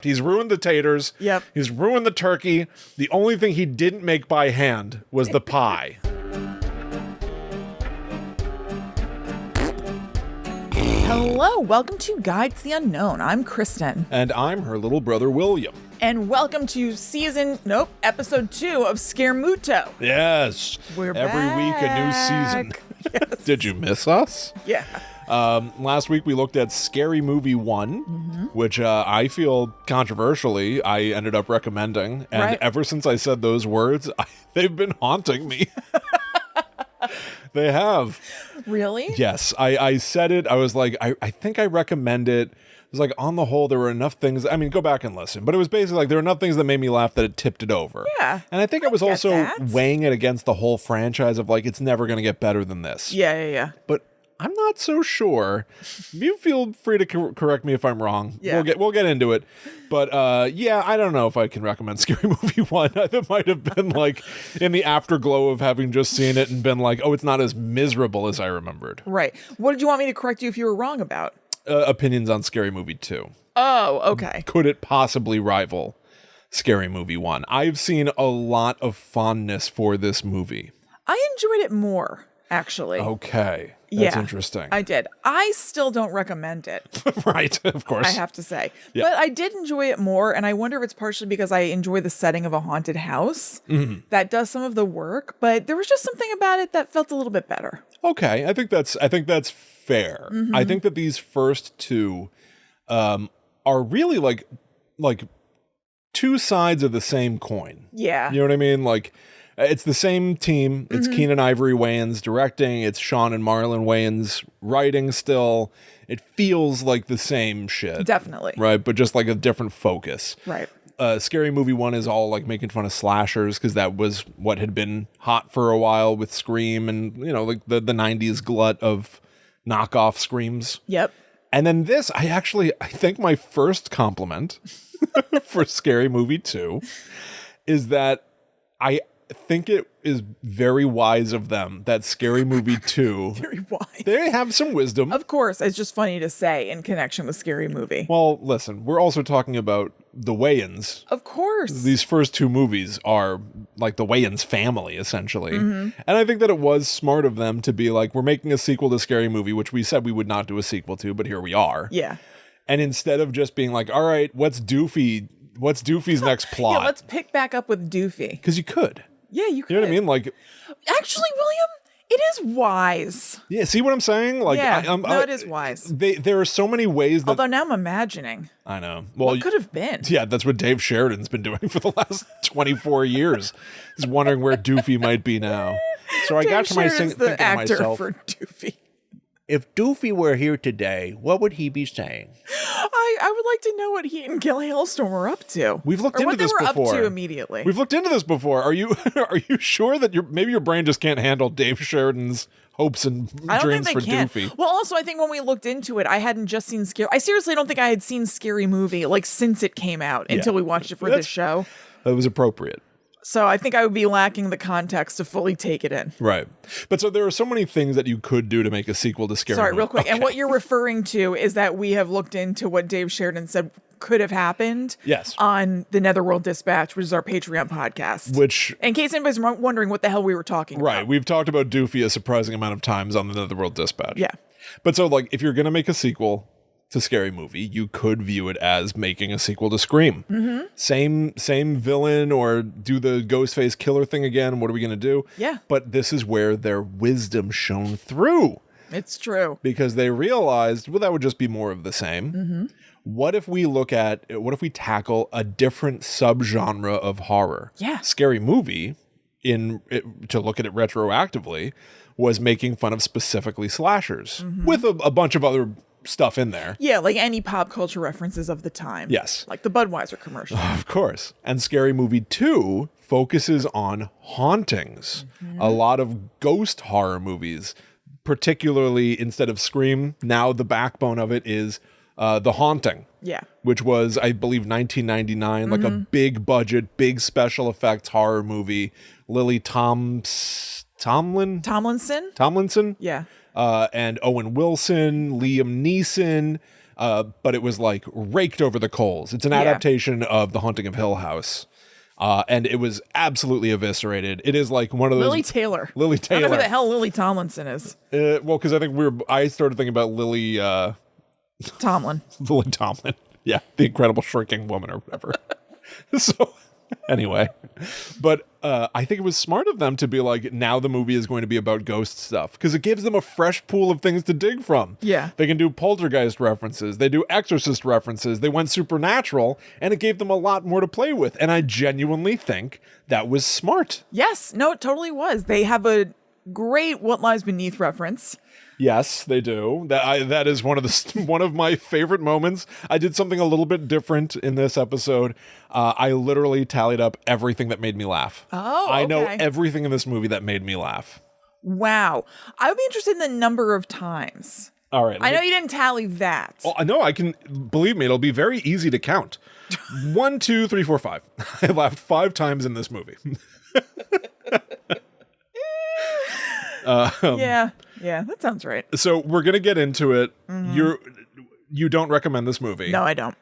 He's ruined the taters. Yep. He's ruined the turkey. The only thing he didn't make by hand was the pie. Hello, welcome to Guide to the Unknown. I'm Kristen. And I'm her little brother, William. And welcome to episode 2 of SCARMUTO. Yes. We're Every week a new season. Yes. Did you miss us? Yeah. Last week we looked at Scary Movie 1, which I feel controversially I ended up recommending. And ever since I said those words, they've been haunting me. They have. Really? Yes. I said it. I was like, I think I recommend it. It was like, on the whole, there were enough things. I mean, go back and listen. But it was basically like there were enough things that made me laugh that it tipped it over. Yeah. And I think I was also weighing it against the whole franchise of like, it's never going to get better than this. Yeah. But I'm not so sure. You feel free to correct me if I'm wrong. Yeah. We'll get into it. But yeah, I don't know if I can recommend Scary Movie 1. That might have been like in the afterglow of having just seen it and been like, oh, it's not as miserable as I remembered. Right. What did you want me to correct you if you were wrong about? Opinions on Scary Movie 2. Oh, okay. Could it possibly rival Scary Movie 1? I've seen a lot of fondness for this movie. I enjoyed it more, actually. Okay. That's interesting. I did. I still don't recommend it. Right, of course. I have to say. Yeah. But I did enjoy it more, and I wonder if it's partially because I enjoy the setting of a haunted house. Mm-hmm. That does some of the work, but there was just something about it that felt a little bit better. Okay, I think that's fair. Mm-hmm. I think that these first two are really like two sides of the same coin. Yeah. You know what I mean? Like, it's the same team. It's Keenan Ivory Wayans directing. It's Sean and Marlon Wayans writing still. It feels like the same shit. Definitely. Right, but just like a different focus. Right. Scary Movie 1 is all like making fun of slashers because that was what had been hot for a while with Scream and, you know, like the 90s glut of knockoff Screams. Yep. And then this, I think my first compliment for Scary Movie 2 is that I think it is very wise of them that Scary Movie 2, Very wise. they have some wisdom. Of course, it's just funny to say in connection with Scary Movie. Well, listen, we're also talking about the Wayans. Of course. These first two movies are like the Wayans family, essentially. And I think that it was smart of them to be like, we're making a sequel to Scary Movie, which we said we would not do a sequel to, but here we are. Yeah. And instead of just being like, all right, what's Doofy's next plot? Yeah, let's pick back up with Doofy. Because you could. Yeah, you could. You know what I mean? Like, actually, William, it is wise. yeah, see what I'm saying? Like, Yeah, it is wise. There are so many ways that... Although now I'm imagining. I know. Well, What could have been? Yeah, that's what Dave Sheridan's been doing for the last 24 years. He's wondering where Doofy might be now. So I got to my Sheridan's thinking the to actor myself, for Doofy. if Doofy were here today, what would he be saying? I would like to know what he and Gil Hailstorm were up to. We've looked or into what they this were before. up to immediately. We've looked into this before. Are you sure that maybe your brain just can't handle Dave Sheridan's hopes and I don't dreams think for they can. Doofy? Well, also, I think when we looked into it, I hadn't just seen Scary. I seriously don't think I had seen Scary Movie like since it came out until we watched it for this show. That was appropriate. So I think I would be lacking the context to fully take it in. Right. But so there are so many things that you could do to make a sequel to Scary Sorry, Movie. real quick. Okay. And what you're referring to is that we have looked into what Dave Sheridan said could have happened on the Netherworld Dispatch, which is our Patreon podcast. Which, in case anybody's wondering what the hell we were talking about. Right. We've talked about Doofy a surprising amount of times on the Netherworld Dispatch. Yeah. But so, like, if you're going to make a sequel to Scary Movie, you could view it as making a sequel to Scream. Same villain, or do the Ghostface killer thing again. What are we going to do? Yeah. But this is where their wisdom shone through. It's true. Because they realized, well, that would just be more of the same. What if we tackle a different subgenre of horror? Yeah. Scary Movie, to look at it retroactively, was making fun of specifically slashers with a bunch of other stuff in there. Yeah, like any pop culture references of the time. Yes. Like the Budweiser commercial. Of course. And Scary Movie 2 focuses on hauntings. A lot of ghost horror movies, particularly instead of Scream, now the backbone of it is The Haunting. Yeah. Which was, I believe, 1999, like a big budget, big special effects horror movie. Lily Tomlinson? Yeah. And Owen Wilson, Liam Neeson, but it was like raked over the coals. It's an adaptation of The Haunting of Hill House. And it was absolutely eviscerated. It is like one of those... Lily Taylor. Lily Taylor. I don't know who the hell Lily Tomlinson is. Well, because I think I started thinking about Lily... Tomlin. Lily Tomlin. Yeah, the Incredible Shrinking Woman or whatever. So... Anyway, but I think it was smart of them to be like, now the movie is going to be about ghost stuff, because it gives them a fresh pool of things to dig from. Yeah. They can do poltergeist references. They do exorcist references. They went supernatural, and it gave them a lot more to play with. And I genuinely think that was smart. Yes. No, it totally was. They have a great What Lies Beneath reference. Yes, they do. That is one of my favorite moments. I did something a little bit different in this episode. I literally tallied up everything that made me laugh. Oh, okay. I know everything in this movie that made me laugh. Wow. I would be interested in the number of times. All right. I know you didn't tally that. Well, I know I can. Believe me, it'll be very easy to count. 1, 2, 3, 4, 5. I laughed 5 times in this movie. Yeah, that sounds right. So we're gonna get into it. Mm-hmm. You don't recommend this movie? No, I don't.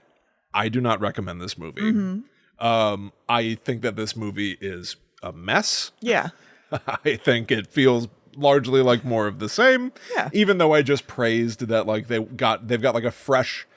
I do not recommend this movie. Mm-hmm. I think that this movie is a mess. Yeah. I think it feels largely like more of the same. Yeah. Even though I just praised that, like they've got like a fresh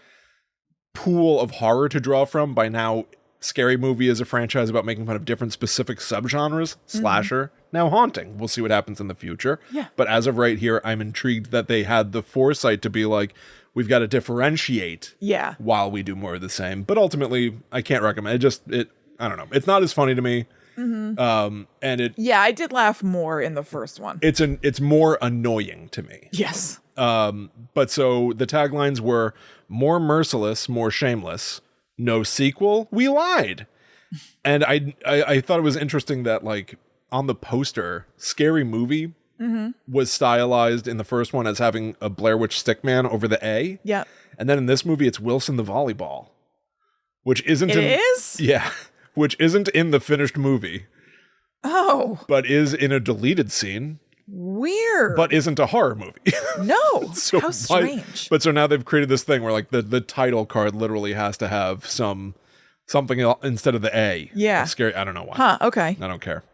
pool of horror to draw from. By now, Scary Movie is a franchise about making fun of different specific subgenres. Slasher, now haunting. We'll see what happens in the future. Yeah. But as of right here, I'm intrigued that they had the foresight to be like, we've got to differentiate while we do more of the same. But ultimately, I can't recommend it. I don't know. It's not as funny to me. Mm-hmm. I did laugh more in the first one. It's more annoying to me. Yes. But so the taglines were more merciless, more shameless. No sequel, we lied. And I thought it was interesting that, like, on the poster, Scary Movie was stylized in the first one as having a Blair Witch Stickman over the A. Yeah. And then in this movie, it's Wilson the Volleyball, which isn't is? Yeah, which isn't in the finished movie. Oh. But is in a deleted scene. Weird. But isn't a horror movie. No. So how strange. But so now they've created this thing where, like, the title card literally has to have something else instead of the A. Yeah. It's scary. I don't know why. Huh. Okay. I don't care.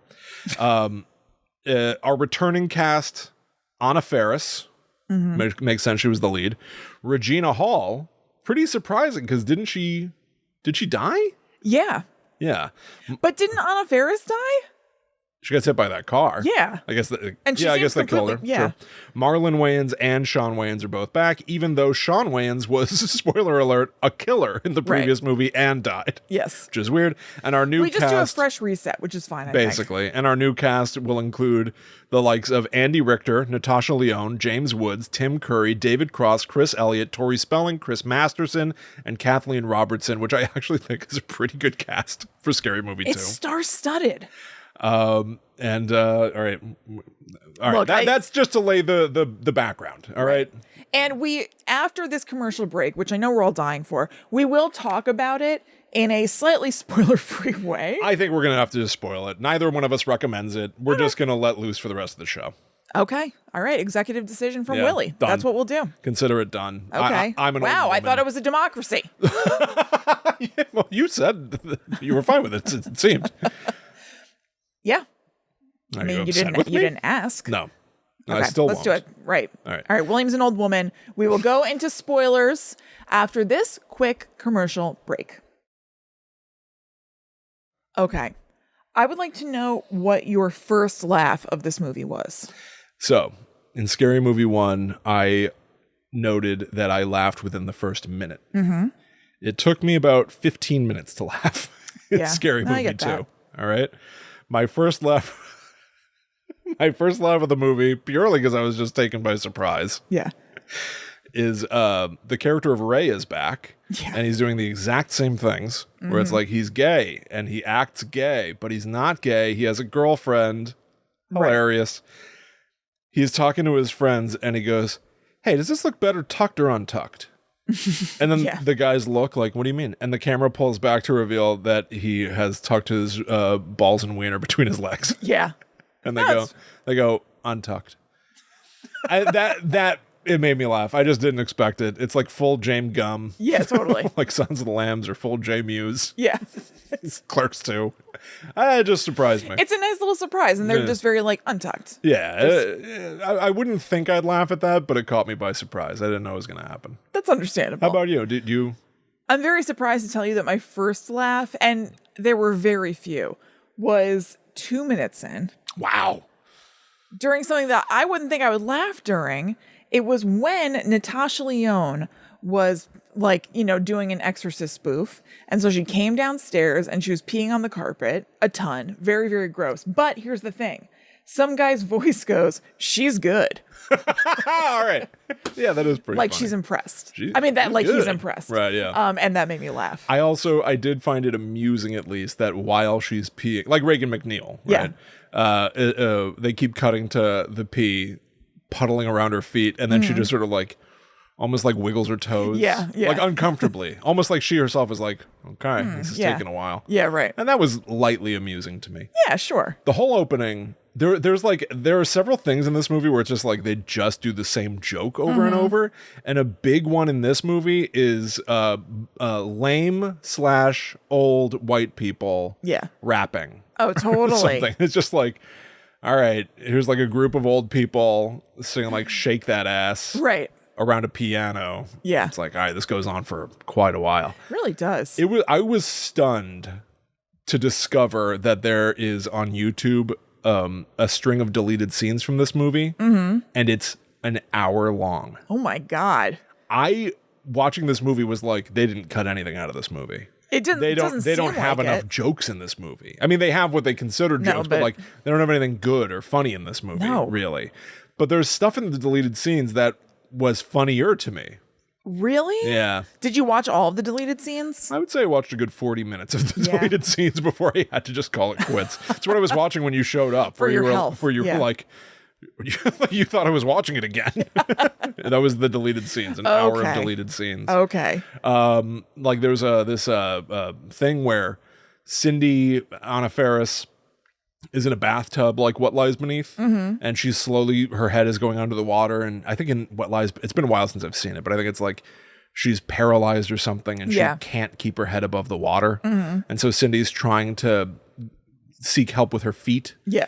Our returning cast, Anna Faris, makes sense. She was the lead. Regina Hall, pretty surprising because did she die? Yeah. Yeah. But didn't Anna Faris die? She gets hit by that car. Yeah. I guess I guess they killed her. Yeah. Sure. Marlon Wayans and Sean Wayans are both back, even though Sean Wayans was, spoiler alert, a killer in the previous movie and died. Yes. Which is weird. And our new cast... We just do a fresh reset, which is fine, basically. And our new cast will include the likes of Andy Richter, Natasha Lyonne, James Woods, Tim Curry, David Cross, Chris Elliott, Tori Spelling, Chris Masterson, and Kathleen Robertson, which I actually think is a pretty good cast for Scary Movie 2. It's star-studded. All right. Look, that's just to lay the background. All right. And after this commercial break, which I know we're all dying for, we will talk about it in a slightly spoiler-free way. I think we're going to have to just spoil it. Neither one of us recommends it. We're just going to let loose for the rest of the show. Okay. All right. Executive decision from Willie. Done. That's what we'll do. Consider it done. Okay. I'm an wow. old woman. I thought it was a democracy. Yeah, well, you said you were fine with it. It seemed. Yeah. I mean, you didn't ask. No. Okay, I still let's won't. do it. Right. All right. All right. William's an old woman. We will go into spoilers after this quick commercial break. Okay. I would like to know what your first laugh of this movie was. So, in Scary Movie 1, I noted that I laughed within the first minute. Mm-hmm. It took me about 15 minutes to laugh in Scary Movie 2. All right. My first laugh of the movie, purely because I was just taken by surprise. Yeah. Is the character of Ray is back. Yeah. And he's doing the exact same things where it's like he's gay and he acts gay, but he's not gay. He has a girlfriend. Hilarious. Right. He's talking to his friends and he goes, "Hey, does this look better tucked or untucked?" And then the guys look like, "What do you mean?" And the camera pulls back to reveal that he has tucked his balls and wiener between his legs. Yeah. And they go untucked. That It made me laugh. I just didn't expect it. It's like full James Gum. Yeah, totally. Like Sons of the Lambs or full J Muse. Yeah. Clerks 2. It just surprised me. It's a nice little surprise, and they're just very, like, untucked. Yeah. I wouldn't think I'd laugh at that, but it caught me by surprise. I didn't know it was going to happen. That's understandable. How about you? Did you... I'm very surprised to tell you that my first laugh, and there were very few, was 2 minutes in. Wow. During something that I wouldn't think I would laugh during. It was when Natasha Lyonne was like, doing an Exorcist spoof. And so she came downstairs and she was peeing on the carpet a ton. Very, very gross. But here's the thing. Some guy's voice goes, she's good. All right. Yeah, that is pretty like funny. She's impressed. He's impressed. Right, yeah. And that made me laugh. I did find it amusing at least that while she's peeing, like Reagan McNeil, right? Yeah. They keep cutting to the pee puddling around her feet, and then she just sort of like almost like wiggles her toes. Yeah. Like uncomfortably. Almost like she herself is like, okay, this is taking a while. Yeah, right. And that was lightly amusing to me. Yeah, sure. The whole opening, there are several things in this movie where it's just like they just do the same joke over and over. And a big one in this movie is lame / old white people rapping. Oh, totally. Something. It's just like, all right, here's like a group of old people singing like Shake That Ass. Right. Around a piano. Yeah. It's like, all right, this goes on for quite a while. It really does. I was stunned to discover that there is on YouTube a string of deleted scenes from this movie, and it's an hour long. Oh my God. Watching this movie was like, they didn't cut anything out of this movie. They don't have enough jokes in this movie. I mean, they have what they consider jokes, but like they don't have anything good or funny in this movie, really. But there's stuff in the deleted scenes that was funnier to me. Really? Yeah. Did you watch all of the deleted scenes? I would say I watched a good 40 minutes of the deleted scenes before I had to just call it quits. That's what I was watching when you showed up. For your health. Were like, you thought I was watching it again. That was the deleted scenes, an hour of deleted scenes. Okay. Like there's this thing where Cindy Anna Faris is in a bathtub, like What Lies Beneath, and she's slowly, her head is going under the water, and I think in What Lies, it's been a while since I've seen it, but I think it's like she's paralyzed or something, and she can't keep her head above the water, and so Cindy's trying to seek help with her feet. Yeah.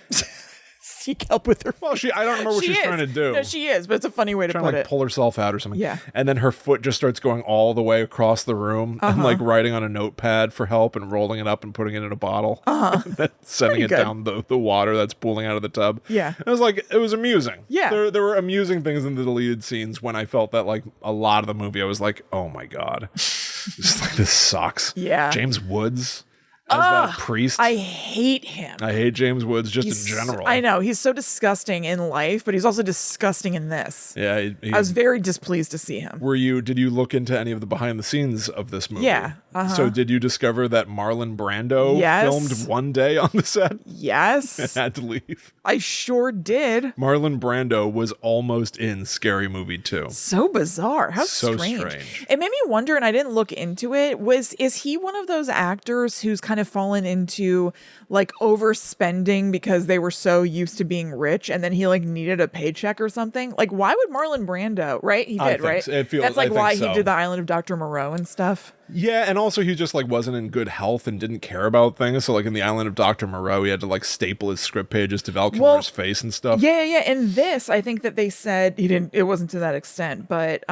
Seek help with her. Well, I don't remember what she's trying to do. No, she is, but it's a funny way to put it. Pull herself out or something. Yeah. And then her foot just starts going all the way across the room and like writing on a notepad for help and rolling it up and putting it in a bottle. And then sending it down the water that's pooling out of the tub. Yeah. It was like, it was amusing. Yeah. There were amusing things in the deleted scenes when I felt that like a lot of the movie, I was like, oh my God. Just like, this sucks. Yeah. James Woods as that priest. I hate him. I hate James Woods just in general. I know. He's so disgusting in life, but he's also disgusting in this. Yeah. I was very displeased to see him. Did you look into any of the behind the scenes of this movie? Yeah. So did you discover that Marlon Brando filmed one day on the set? Yes. And had to leave? I sure did. Marlon Brando was almost in Scary Movie 2. So bizarre. How strange. It made me wonder, and I didn't look into it, is he one of those actors who's kind of fallen into like overspending because they were so used to being rich and then he like needed a paycheck or something? Like, why would Marlon Brando, right? He did, right? That's like why he did the Island of Dr. Moreau and stuff. Yeah, and also he just like wasn't in good health and didn't care about things. So like in the Island of Dr. Moreau, he had to like staple his script pages to Val Kilmer's face and stuff. Yeah. In this, I think that they said it wasn't to that extent, but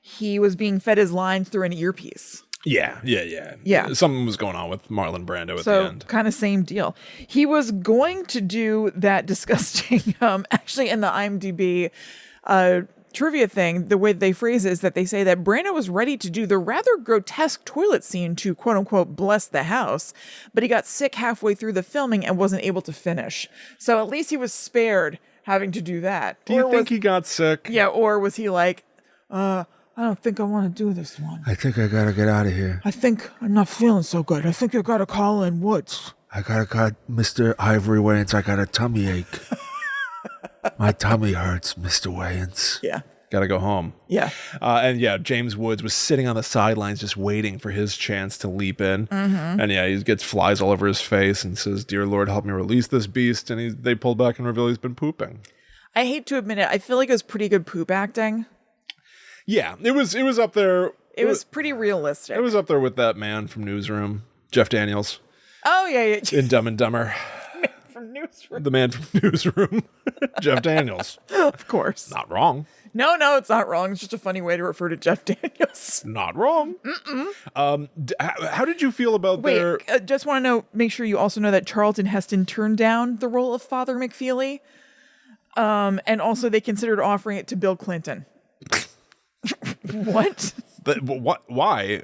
he was being fed his lines through an earpiece. Yeah. Something was going on with Marlon Brando at the end. Kind of same deal. He was going to do that disgusting, actually in the IMDb trivia thing, the way they phrase it is that they say that Brando was ready to do the rather grotesque toilet scene to quote unquote bless the house, but he got sick halfway through the filming and wasn't able to finish. So at least he was spared having to do that. Do you think he got sick? Yeah, or was he like, I don't think I want to do this one. I think I gotta get out of here. I think I'm not feeling so good. I think I gotta call in Woods. I gotta call Mr. Ivory Wayans. I got a tummy ache. My tummy hurts, Mr. Wayans. Yeah. Gotta go home. Yeah. James Woods was sitting on the sidelines just waiting for his chance to leap in. And he gets flies all over his face and says, "Dear Lord, help me release this beast." And they pull back and reveal he's been pooping. I hate to admit it, I feel like it was pretty good poop acting. Yeah, it was up there. It was pretty realistic. It was up there with that man from Newsroom, Jeff Daniels, Oh, yeah. in Dumb and Dumber. From Newsroom. The man from Newsroom, Jeff Daniels. Of course. Not wrong. No, it's not wrong. It's just a funny way to refer to Jeff Daniels. Not wrong. How did you feel about their... Wait, just want to make sure you also know that Charlton Heston turned down the role of Father McFeely. And also they considered offering it to Bill Clinton. What? What? Why?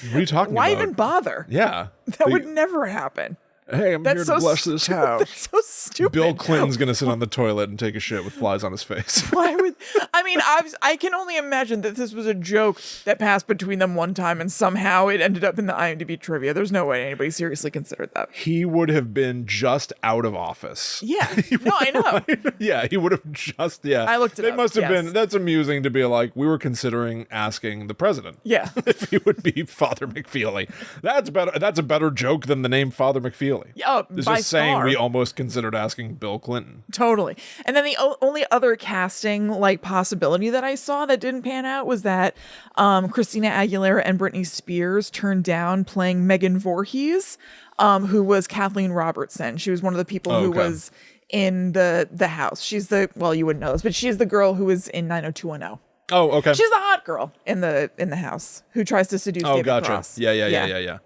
What are you talking Why about? even bother? Yeah. That would never happen. Hey, I'm here to bless this house. That's so stupid. Bill Clinton's going to sit on the toilet and take a shit with flies on his face. Why would... I mean, I can only imagine that this was a joke that passed between them one time and somehow it ended up in the IMDb trivia. There's no way anybody seriously considered that. He would have been just out of office. Yeah. No, I know. Yeah, he would have just... Yeah. I looked it They up, must have yes. been... That's amusing to be like, we were considering asking the president. Yeah. If he would be Father McFeely. That's better. That's a better joke than the name Father McFeely. Oh, It's by just saying far. we almost considered asking Bill Clinton. Totally. And then the only other casting like possibility that I saw that didn't pan out was that Christina Aguilera and Britney Spears turned down playing Megan Voorhees, who was Kathleen Robertson. She was one of the people who was in the house. She's you wouldn't know this, but she's the girl who was in 90210. Oh, okay. She's the hot girl in the house who tries to seduce David gotcha. Cross. Yeah.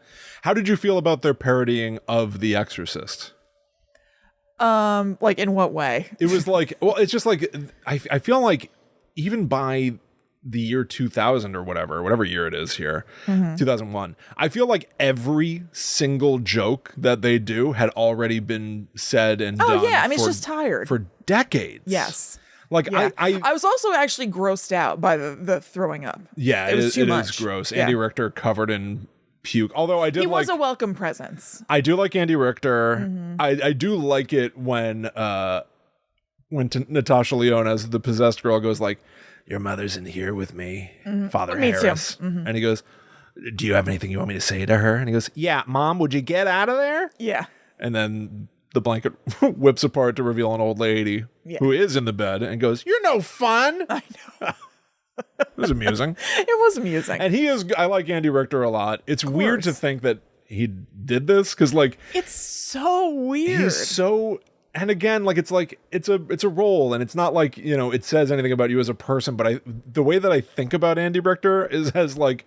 How did you feel about their parodying of The Exorcist? Like in what way? It was like, well, it's just like, I feel like even by the year 2000 or whatever year it is here, 2001, I feel like every single joke that they do had already been said and done. Oh yeah, I mean, it's just tired. For decades. Yes. Like Yeah. I was also actually grossed out by the throwing up. yeah, it was too it much. is gross. Yeah. Andy Richter covered in puke. Although I did He like, was a welcome presence. I do like Andy Richter. Mm-hmm. I do like it when Natasha Lyonne as the possessed girl goes like, "Your mother's in here with me, Father Me too. Harris," and he goes, "Do you have anything you want me to say to her?" And he goes, "Yeah, Mom, would you get out of there?" Yeah. And then the blanket whips apart to reveal an old lady who is in the bed and goes, "You're no fun." I know. It was amusing. It was amusing. And I like Andy Richter a lot. It's weird to think that he did this because like it's so weird. he's so, and again, like it's a role, and it's not like, you know, it says anything about you as a person, but the way that I think about Andy Richter is as like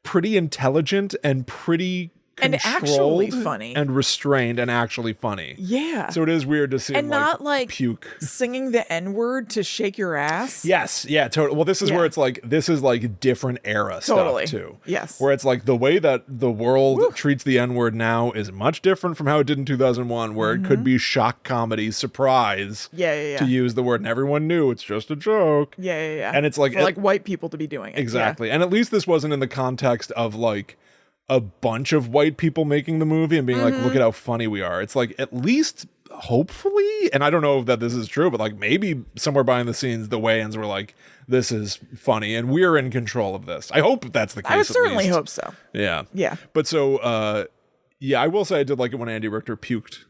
pretty intelligent and pretty And actually controlled funny. and restrained and actually funny. Yeah. So it is weird to see him and not like puke. singing the N-word to shake your ass. Yes, yeah, totally. Well, this is where it's like, this is like different era Totally. stuff too. Yes. Where it's like the way that the world treats the N-word now is much different from how it did in 2001, where it could be shock comedy, surprise Yeah. to use the word, and everyone knew it's just a joke. Yeah. And it's like, for like white people to be doing it. exactly. And at least this wasn't in the context of like a bunch of white people making the movie and being like, look at how funny we are. It's like, at least hopefully, and I don't know if that this is true, but like maybe somewhere behind the scenes, the Wayans were like, this is funny and we're in control of this. I hope that's the case. I would at certainly least. hope so. Yeah. Yeah. But so, yeah, I will say I did like it when Andy Richter puked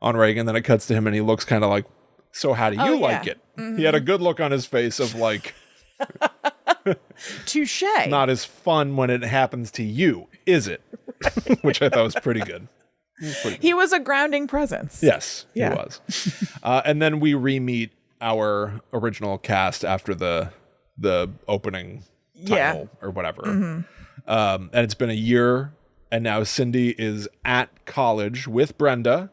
on Reagan. Then it cuts to him and he looks kind of like, so how do you like it? He had a good look on his face of like, Touche. not as fun when it happens to you, is it? Which I thought was pretty good. He was a grounding presence. Yes, Yeah. he was. And then we re-meet our original cast after the opening title or whatever. And it's been a year, and now Cindy is at college with Brenda.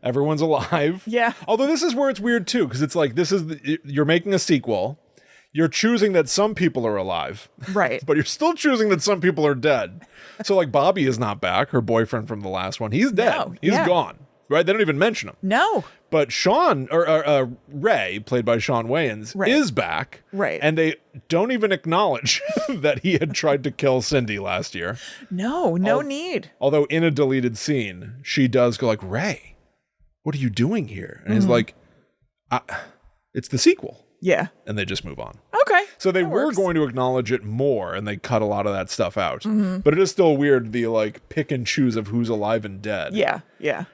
Everyone's alive. Yeah. Although this is where it's weird too, because it's like you're making a sequel. You're choosing that some people are alive. Right. But you're still choosing that some people are dead. So like Bobby is not back, her boyfriend from the last one. He's dead. No, He's yeah. gone. Right? They don't even mention him. No. But Sean, or Ray, played by Sean Wayans, Right. is back. Right. And they don't even acknowledge that he had tried to kill Cindy last year. No need. Although in a deleted scene, she does go like, Ray, what are you doing here? And he's like, it's the sequel. Yeah. And they just move on. Okay. So they That were works. going to acknowledge it more, and they cut a lot of that stuff out. But it is still weird, the like pick and choose of who's alive and dead. Yeah.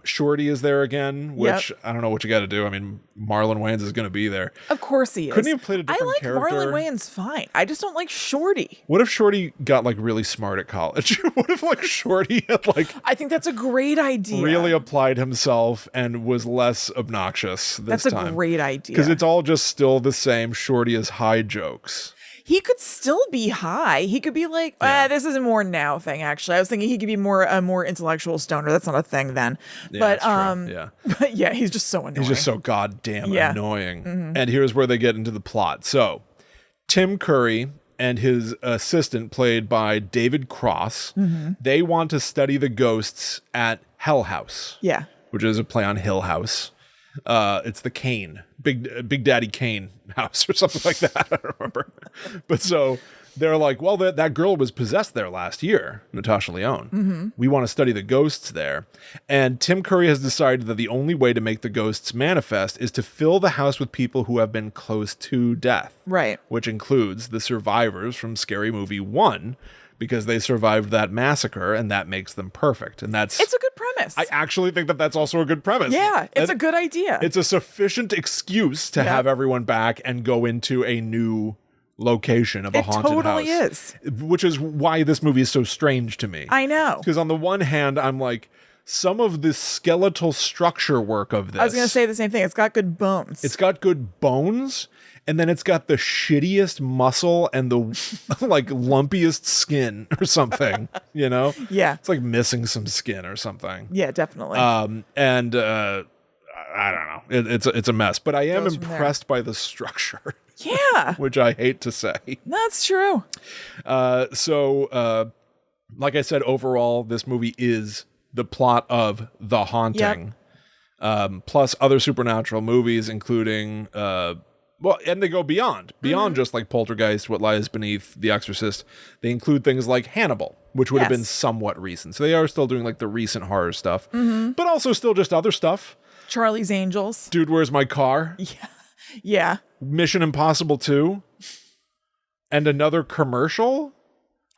Shorty is there again, which I don't know what you got to do. I mean, Marlon Wayans is going to be there. Of course he is. Couldn't he have played a different I like character? Marlon Wayans fine. I just don't like Shorty. What if Shorty got like really smart at college? What if like Shorty had like I think that's a great idea. really applied himself and was less obnoxious this time? That's a great idea. Because it's all just still the same Shorty is high jokes. He could still be high. He could be like, this is a more now thing, actually. I was thinking he could be a more intellectual stoner. That's not a thing then. Yeah, But yeah, he's just so annoying. He's just so goddamn annoying. Mm-hmm. And here's where they get into the plot. So Tim Curry and his assistant, played by David Cross, they want to study the ghosts at Hell House. Yeah. Which is a play on Hill House. It's the Kane, Big Daddy Kane house or something like that. I don't remember. But so they're like, well, that girl was possessed there last year, Natasha Lyonne. We want to study the ghosts there. And Tim Curry has decided that the only way to make the ghosts manifest is to fill the house with people who have been close to death. Right. Which includes the survivors from Scary Movie 1, because they survived that massacre, and that makes them perfect. And it's a good premise. I actually think that that's also a good premise. Yeah, it's a good idea. It's a sufficient excuse to have everyone back and go into a new location of a haunted house. It totally is. Which is why this movie is so strange to me. I know. Because on the one hand, I'm like, some of the skeletal structure work of this. I was going to say the same thing. It's got good bones. It's got good bones. And then it's got the shittiest muscle and the like lumpiest skin or something, you know? Yeah. It's like missing some skin or something. Yeah, definitely. I don't know. It's a mess, but I am impressed by the structure. Yeah. Which I hate to say. That's true. So like I said, overall, this movie is the plot of The Haunting. Plus other supernatural movies, including and they go beyond just like Poltergeist, What Lies Beneath, The Exorcist. They include things like Hannibal, which would have been somewhat recent. So they are still doing like the recent horror stuff, but also still just other stuff. Charlie's Angels. Dude, Where's My Car? Yeah. Mission Impossible 2. And another commercial.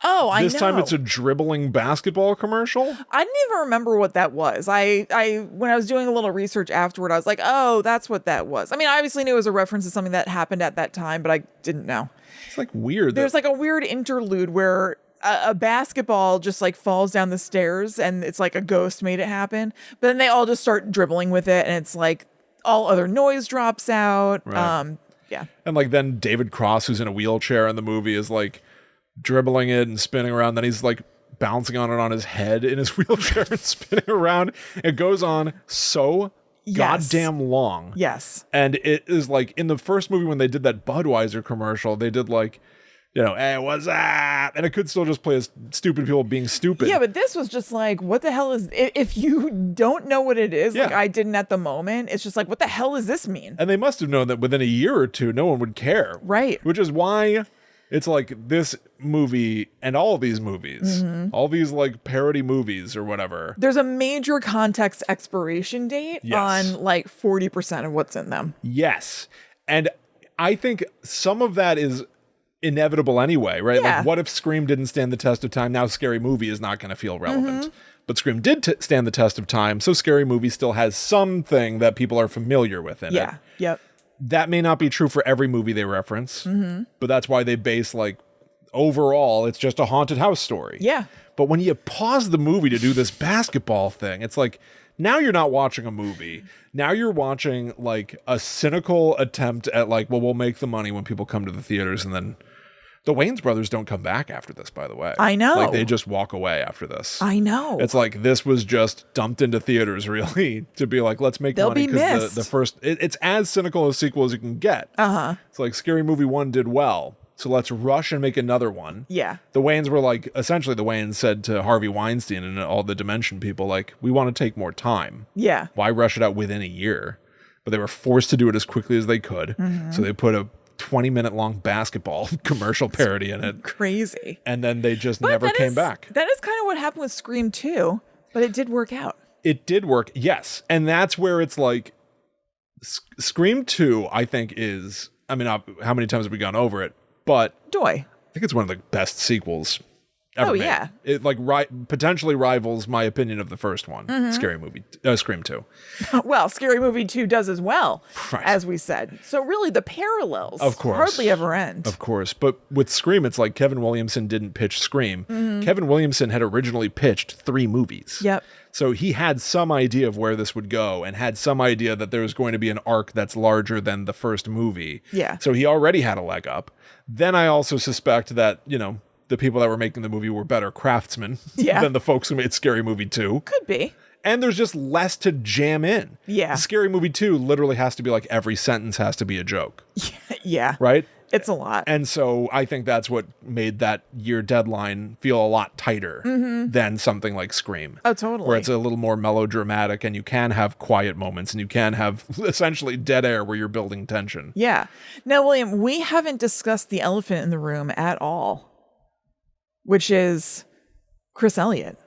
Oh, I know. This time it's a dribbling basketball commercial. I didn't even remember what that was. I when I was doing a little research afterward, I was like, oh, that's what that was. I mean, I obviously knew it was a reference to something that happened at that time, but I didn't know. It's like weird. There's like a weird interlude where a basketball just like falls down the stairs and it's like a ghost made it happen. But then they all just start dribbling with it and it's like all other noise drops out. Right. Yeah. And like then David Cross, who's in a wheelchair in the movie, is like dribbling it and spinning around. Then he's like bouncing on it on his head in his wheelchair and spinning around. It goes on so goddamn long. Yes. And it is like in the first movie when they did that Budweiser commercial, they did like, you know, hey, what's that? And it could still just play as stupid people being stupid. Yeah, but this was just like, what the hell is, if you don't know what it is, like I didn't at the moment, it's just like, what the hell does this mean? And they must have known that within a year or two, no one would care. Right. Which is why it's like this movie and all of these movies, all these like parody movies or whatever. There's a major context expiration date on like 40% of what's in them. Yes. And I think some of that is inevitable anyway, right? Yeah. Like what if Scream didn't stand the test of time? Now Scary Movie is not going to feel relevant. But Scream did stand the test of time, so Scary Movie still has something that people are familiar with in it. Yep. That may not be true for every movie they reference, but that's why they base like overall, it's just a haunted house story. Yeah. But when you pause the movie to do this basketball thing, it's like, now you're not watching a movie. Now you're watching like a cynical attempt at like, well, we'll make the money when people come to the theaters. And then the Wayans brothers don't come back after this, by the way. I know. Like they just walk away after this. I know. It's like this was just dumped into theaters really to be like, let's make money because the first, it's as cynical a sequel as you can get. It's like Scary Movie 1 did well. So let's rush and make another one. Yeah. The Wayans were like, essentially the Wayans said to Harvey Weinstein and all the Dimension people, like, we want to take more time. Yeah. Why rush it out within a year? But they were forced to do it as quickly as they could. So they put a 20-minute long basketball commercial parody in it. Crazy. And then they just never came back. That is kind of what happened with Scream 2, but it did work out. It did work, yes. And that's where it's like, Scream 2, I think is, I mean, how many times have we gone over it? But Doy. I think it's one of the best sequels ever Oh, made. yeah. It like potentially rivals my opinion of the first one, Scream 2. Well, Scary Movie 2 does as well, Right. as we said. So really the parallels Of course. hardly ever end. Of course. But with Scream, it's like Kevin Williamson didn't pitch Scream. Kevin Williamson had originally pitched 3 movies. Yep. So he had some idea of where this would go and had some idea that there was going to be an arc that's larger than the first movie. Yeah. So he already had a leg up. Then I also suspect that, you know, the people that were making the movie were better craftsmen than the folks who made Scary Movie 2. Could be. And there's just less to jam in. Yeah. Scary Movie 2 literally has to be like every sentence has to be a joke. Yeah. Right? It's a lot. And so I think that's what made that year deadline feel a lot tighter than something like Scream. Oh, totally. Where it's a little more melodramatic and you can have quiet moments and you can have essentially dead air where you're building tension. Yeah. Now, William, we haven't discussed the elephant in the room at all, which is Chris Elliott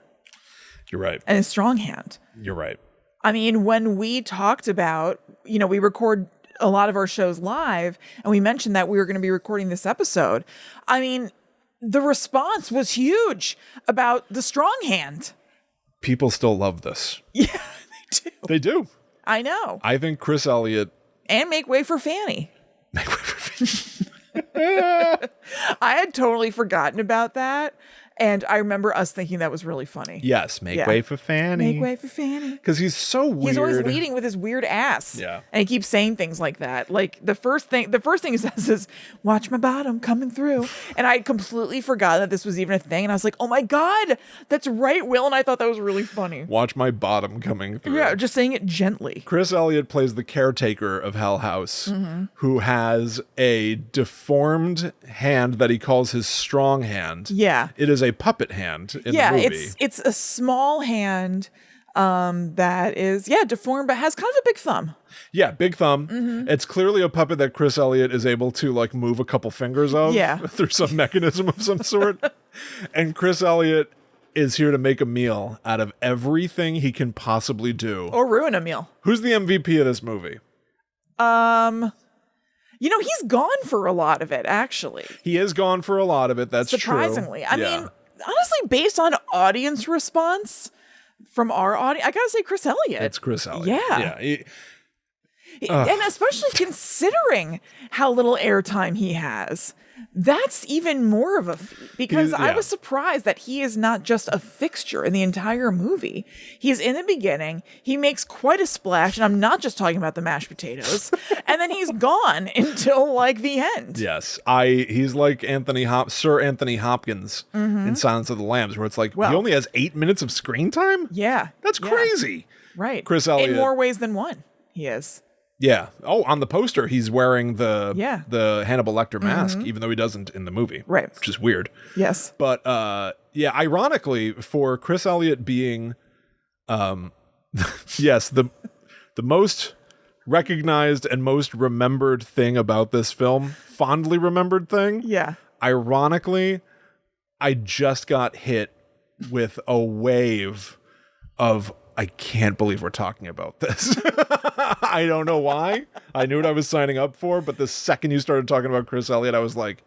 You're right. and his strong hand. You're right. I mean, when we talked about, you know, we record a lot of our shows live and we mentioned that we were going to be recording this episode. I mean, the response was huge about the strong hand. People still love this. Yeah, they do. They do. I know. I think Chris Elliott. And Make Way for Fanny. Make way for I had totally forgotten about that. And I remember us thinking that was really funny. Yes, make Yeah. way for Fanny. Make way for Fanny. Because he's so weird. He's always leading with his weird ass. Yeah. And he keeps saying things like that. Like the first thing he says is, "Watch my bottom coming through." And I completely forgot that this was even a thing. And I was like, "Oh my God, that's right, Will." And I thought that was really funny. Watch my bottom coming through. Yeah, just saying it gently. Chris Elliott plays the caretaker of Hell House, who has a deformed hand that he calls his strong hand. Yeah. It is a puppet hand in the movie. it's a small hand that is deformed but has kind of a big thumb. Yeah, big thumb. It's clearly a puppet that Chris Elliott is able to like move a couple fingers of through some mechanism of some sort. And Chris Elliott is here to make a meal out of everything he can possibly do. Or ruin a meal. Who's the MVP of this movie? You know, he's gone for a lot of it, actually. He is gone for a lot of it. That's Surprisingly. true. I mean, honestly, based on audience response from our audience, I gotta say Chris Elliott. It's Chris Elliott. Yeah. And especially considering how little airtime he has. That's even more of a feat because I was surprised that he is not just a fixture in the entire movie. He's in the beginning. He makes quite a splash, and I'm not just talking about the mashed potatoes. And then he's gone until like the end. Yes, he's like Sir Anthony Hopkins in Silence of the Lambs, where it's like he only has 8 minutes of screen time. Yeah, That's crazy. right. Chris Elliott. In more ways than one, he is. Yeah. Oh, on the poster, he's wearing the Hannibal Lecter mask, even though he doesn't in the movie. Right. Which is weird. Yes. But ironically, for Chris Elliott being, yes, the most recognized and most remembered thing about this film, fondly remembered thing. Yeah. Ironically, I just got hit with a wave of, I can't believe we're talking about this. I don't know why. I knew what I was signing up for, but the second you started talking about Chris Elliott, I was like,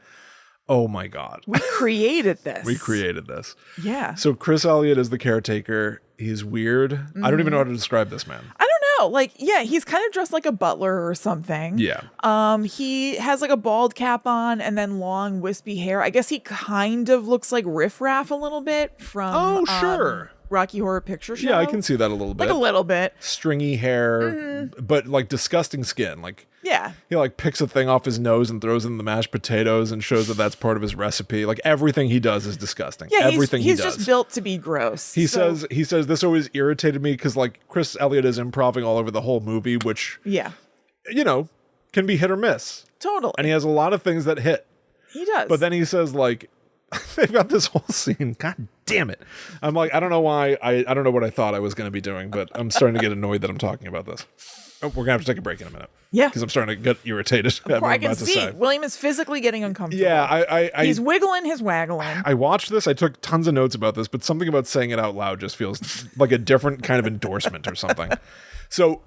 oh my God. We created this. We created this. Yeah. So Chris Elliott is the caretaker. He's weird. I don't even know how to describe this man. I don't know. Like, yeah, he's kind of dressed like a butler or something. Yeah. He has like a bald cap on and then long wispy hair. I guess he kind of looks like Riff Raff a little bit from Oh, sure. Rocky Horror Picture Show. Yeah, I can see that a little bit. Like a little bit. Stringy hair, but like disgusting skin. Like Yeah. he like picks a thing off his nose and throws it in the mashed potatoes and shows that that's part of his recipe. Like everything he does is disgusting. Yeah, everything he's he does. just built to be gross. He says this always irritated me because like Chris Elliott is improving all over the whole movie, which yeah, you know can be hit or miss. totally. And he has a lot of things that hit. He does. But then he says like they've got this whole scene. God damn it! I'm like I don't know why I don't know what I thought I was going to be doing, but I'm starting to get annoyed that I'm talking about this. Oh, we're gonna have to take a break in a minute. Yeah, because I'm starting to get irritated. Of course, I can see William is physically getting uncomfortable. Yeah, he's wiggling his waggling. I watched this. I took tons of notes about this, but something about saying it out loud just feels like a different kind of endorsement or something. So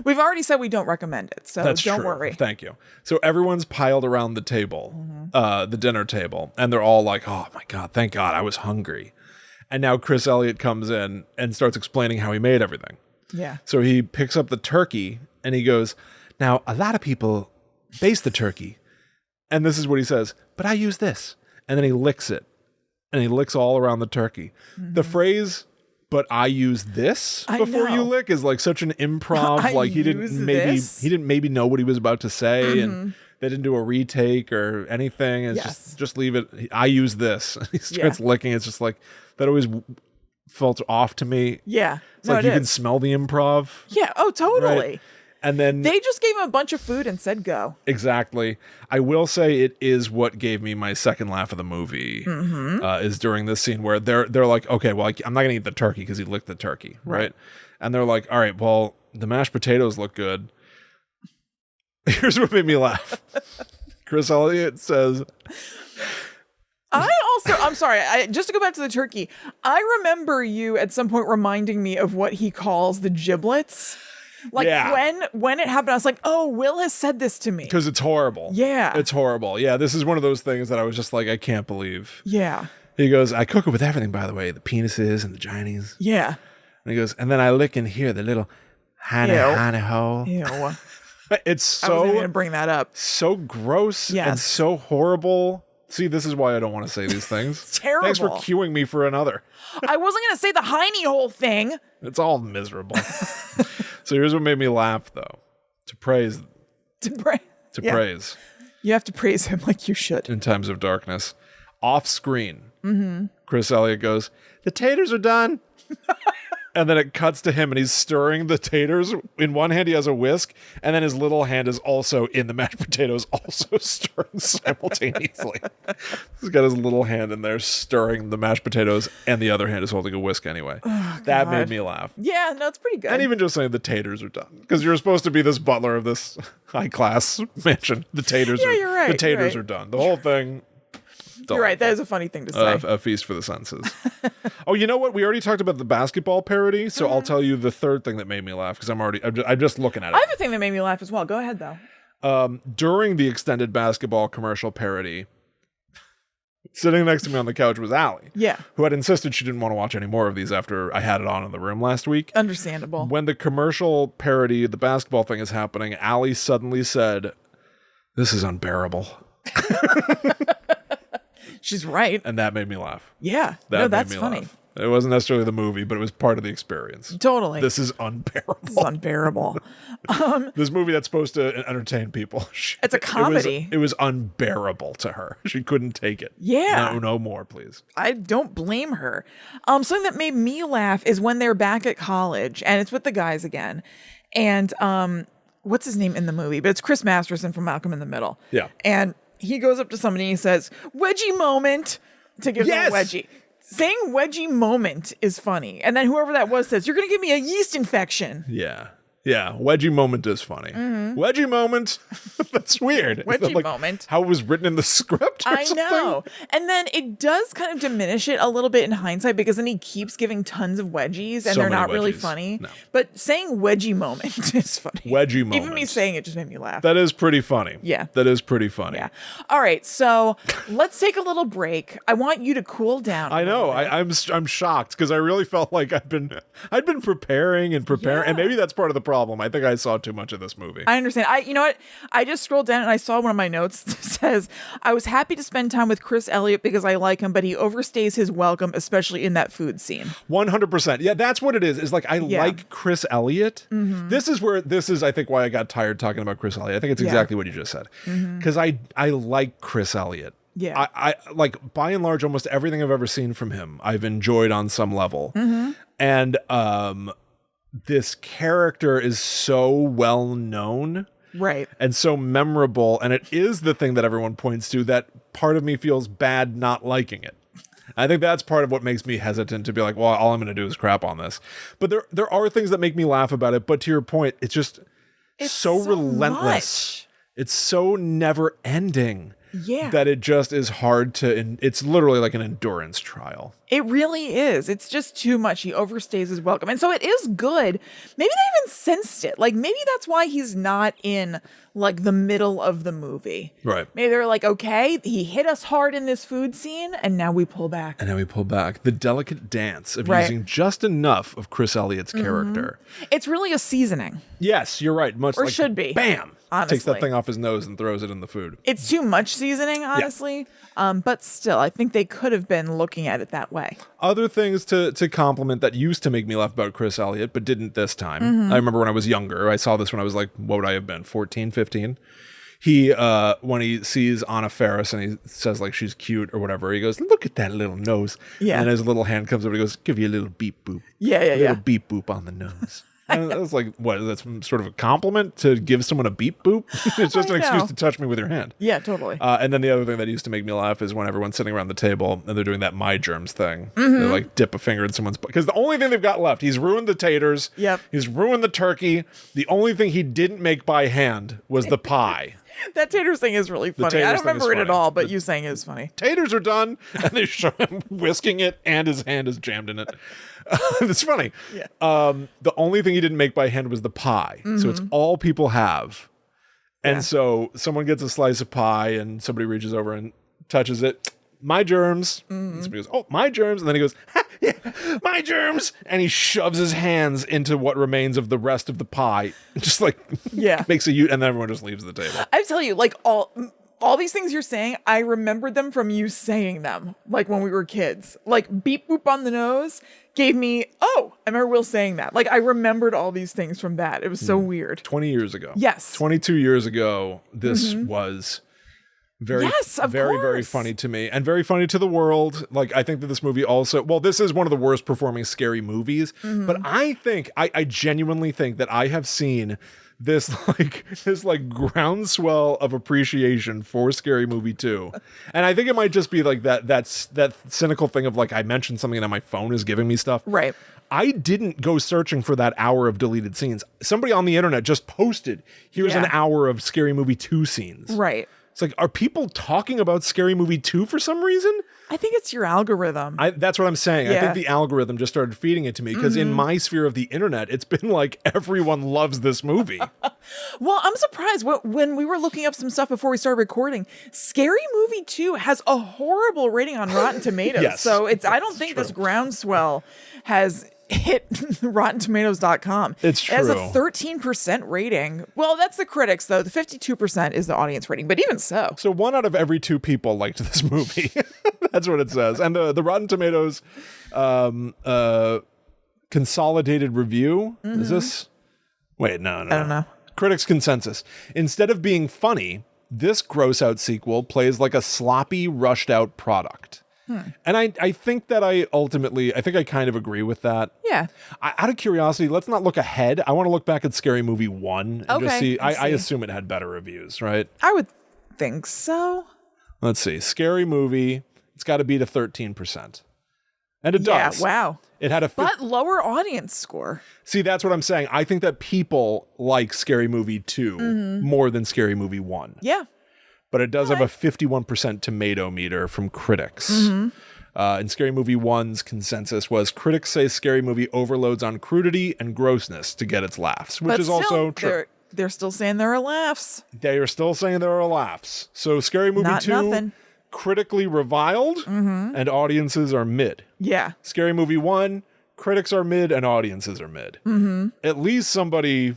We've already said we don't recommend it, so That's don't true. worry. Thank you. So everyone's piled around the table, the dinner table, and they're all like, oh my God, thank God I was hungry. And now Chris Elliott comes in and starts explaining how he made everything. Yeah. So he picks up the turkey and he goes, now a lot of people baste the turkey. And this is what he says, but I use this. And then he licks it. And he licks all around the turkey. The phrase, but I use this before you lick is like such an improv. Like he didn't maybe know what he was about to say, and they didn't do a retake or anything. It's just leave it. I use this. He starts licking. It's just like that always felt off to me. Yeah. It's like you can smell the improv. Yeah. Oh, totally. Right? And then they just gave him a bunch of food and said go. Exactly. I will say it is what gave me my second laugh of the movie is during this scene where they're like, okay, well, I'm not going to eat the turkey because he licked the turkey, right? And they're like, all right, well, the mashed potatoes look good. Here's what made me laugh. Chris Elliott says... I'm sorry, just to go back to the turkey, I remember you at some point reminding me of what he calls the giblets. Like when it happened, I was like, oh, Will has said this to me. Because it's horrible. Yeah. It's horrible. Yeah, this is one of those things that I was just like, I can't believe. Yeah. He goes, I cook it with everything, by the way, the penises and the ginies. Yeah. And he goes, and then I lick in here the little honey hole. Ew. It's so... I wasn't even going to bring that up. So gross and so horrible. See, this is why I don't want to say these things. It's terrible. Thanks for cueing me for another. I wasn't going to say the hiney hole thing. It's all miserable. So here's what made me laugh, though. To praise. Praise. You have to praise him like you should. In times of darkness. Off screen, Chris Elliott goes, the taters are done. And then it cuts to him and he's stirring the taters. In one hand, he has a whisk, and then his little hand is also in the mashed potatoes, also stirring simultaneously. He's got his little hand in there stirring the mashed potatoes, and the other hand is holding a whisk anyway. Oh, that made me laugh. Yeah, no, it's pretty good. And even just saying the taters are done. Because you're supposed to be this butler of this high-class mansion. The taters you're right. The taters are done. The whole thing... You're right. That is a funny thing to say. A feast for the senses. Oh, you know what? We already talked about the basketball parody, so I'll tell you the third thing that made me laugh because I'm just looking at it. I have a thing that made me laugh as well. Go ahead, though. During the extended basketball commercial parody, sitting next to me on the couch was Allie. Yeah. Who had insisted she didn't want to watch any more of these after I had it on in the room last week. Understandable. When the commercial parody, the basketball thing is happening, Allie suddenly said, "This is unbearable." She's right. And that made me laugh. Yeah. That's funny. Laugh. It wasn't necessarily the movie, but it was part of the experience. Totally. This is unbearable. This is unbearable. This movie that's supposed to entertain people. It's a comedy. It was unbearable to her. She couldn't take it. Yeah. No more, please. I don't blame her. Something that made me laugh is when they're back at college, and it's with the guys again. And what's his name in the movie? But it's Chris Masterson from Malcolm in the Middle. Yeah. And he goes up to somebody and he says, wedgie moment, to give them a wedgie. Saying wedgie moment is funny. And then whoever that was says, you're going to give me a yeast infection. Yeah. Yeah. Wedgie moment is funny. Wedgie moment. That's weird. Wedgie moment. How it was written in the script. I know. And then it does kind of diminish it a little bit in hindsight because then he keeps giving tons of wedgies and they're not really funny. No. But saying wedgie moment is funny. Wedgie moment. Even me saying it just made me laugh. That is pretty funny. Yeah. That is pretty funny. Yeah. All right. So let's take a little break. I want you to cool down. I know. I'm shocked because I really felt like I'd been preparing and maybe that's part of the problem. I think I saw too much of this movie. I understand. You know what? I just scrolled down and I saw one of my notes that says, I was happy to spend time with Chris Elliott because I like him, but he overstays his welcome, especially in that food scene. 100%. Yeah, that's what it is. Is like, I like Chris Elliott. This is, I think, why I got tired talking about Chris Elliott. I think it's exactly what you just said. Because I like Chris Elliott. Yeah. I like, by and large, almost everything I've ever seen from him, I've enjoyed on some level. And, this character is so well known, right, and so memorable, and it is the thing that everyone points to that part of me feels bad not liking it. I think that's part of what makes me hesitant to be like, well, all I'm going to do is crap on this. But there are things that make me laugh about it. But to your point, it's so relentless. Much. It's so never ending. Yeah. that it just is hard to, it's literally like an endurance trial. It really is. It's just too much. He overstays his welcome. And so it is good. Maybe they even sensed it. Like, maybe that's why he's not in, like, the middle of the movie. Right. Maybe they're like, okay, he hit us hard in this food scene, and now we pull back. And then we pull back. The delicate dance of Right. using just enough of Chris Elliott's character. It's really a seasoning. Yes, you're right. Much Or like, should be, Bam! Takes that honestly. thing off his nose and throws it in the food. It's too much seasoning, honestly. But still, I think they could have been looking at it that way. Other things to compliment that used to make me laugh about Chris Elliott, but didn't this time. I remember when I was younger. I saw this when I was like, what would I have been, 14, 15? He, when he sees Anna Faris and he says like she's cute or whatever, he goes, look at that little nose. Yeah. And his little hand comes over and he goes, give you a little beep boop. Yeah. A little beep boop on the nose. And I was like, what? That's sort of a compliment to give someone a beep boop? It's just an excuse know. to touch me with your hand. Yeah, totally. And then the other thing that used to make me laugh is when everyone's sitting around the table and they're doing that My Germs thing. They like dip a finger in someone's butt. Because the only thing they've got left, he's ruined the taters. Yep. He's ruined the turkey. The only thing he didn't make by hand was the pie. That taters thing is really funny. I taters don't thing is remember it at funny. all, but you saying it is funny. Taters are done, and they show him whisking it, and his hand is jammed in it. It's funny. Yeah. The only thing he didn't make by hand was the pie. So it's all people have. And Yeah. so someone gets a slice of pie, and somebody reaches over and touches it. My germs. And somebody goes, oh, my germs. And then he goes, ha, yeah, my germs. And he shoves his hands into what remains of the rest of the pie. Just like, Yeah. makes a U, and then everyone just leaves the table. I tell you, like all these things you're saying, I remembered them from you saying them, like when we were kids. Like beep boop on the nose gave me, oh, I remember Will saying that. Like I remembered all these things from that. It was so weird. 20 years ago. Yes. 22 years ago, this was very, Yes, of very course. funny to me and very funny to the world. Like, I think that this movie also, well, this is one of the worst performing scary movies, but I think, I genuinely think that I have seen this groundswell of appreciation for Scary Movie 2. And I think it might just be like that cynical thing of like, I mentioned something and my phone is giving me stuff. Right. I didn't go searching for that hour of deleted scenes. Somebody on the internet just posted, here's an Yeah. hour of Scary Movie 2 scenes. Right. It's like, are people talking about Scary Movie 2 for some reason? I think it's your algorithm. That's what I'm saying. I Yeah. think the algorithm just started feeding it to me because in my sphere of the internet, it's been like everyone loves this movie. Well, I'm surprised when we were looking up some stuff before we started recording. Scary Movie 2 has a horrible rating on Rotten Tomatoes. Yes, So I don't think this groundswell has hit RottenTomatoes.com. It's It has a true. 13% rating. Well, that's the critics, though. The 52% is the audience rating, but even so. So 1 out of every 2 people liked this movie. That's what it says. And the Rotten Tomatoes consolidated review, is this? Wait, no. I don't know. Critics' consensus. Instead of being funny, this gross out sequel plays like a sloppy, rushed out product. And I think that I kind of agree with that. Yeah. Out of curiosity, let's not look ahead. I want to look back at Scary Movie 1 and just Okay, see. I see. assume it had better reviews, right? I would think so. Let's see. Scary Movie, it's got to beat a 13%. And it Yeah, does. wow. It had a But lower audience score. See, that's what I'm saying. I think that people like Scary Movie 2 more than Scary Movie 1. Yeah. But it does have a 51% tomato meter from critics. And Scary Movie 1's consensus was critics say Scary Movie overloads on crudity and grossness to get its laughs, which But is still, also true. They're still saying there are laughs. They are still saying there are laughs. So Scary Movie Not 2, nothing. critically reviled and audiences are mid. Yeah. Scary Movie 1, critics are mid and audiences are mid. At least somebody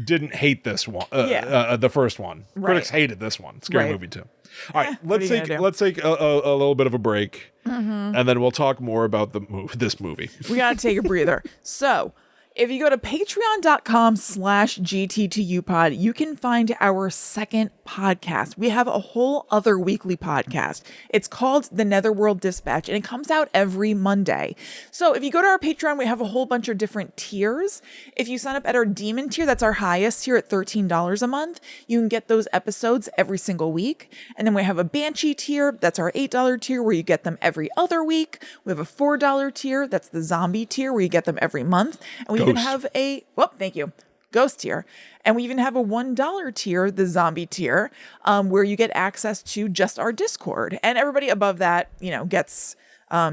didn't hate this one, the first one. Right. Critics hated this one, Scary Right. Movie 2. All right, what are you gonna do? let's take a little bit of a break, and then we'll talk more about this movie. We got to take a breather. So, if you go to patreon.com/GTTUpod, you can find our second podcast. We have a whole other weekly podcast. It's called The Netherworld Dispatch, and it comes out every Monday. So if you go to our Patreon, we have a whole bunch of different tiers. If you sign up at our Demon tier, that's our highest tier at $13 a month, you can get those episodes every single week. And then we have a Banshee tier, that's our $8 tier, where you get them every other week. We have a $4 tier, that's the Zombie tier, where you get them every month. And we even Ghost. have thank you. Ghost tier. And we even have a $1 tier, the zombie tier, where you get access to just our Discord. And everybody above that, gets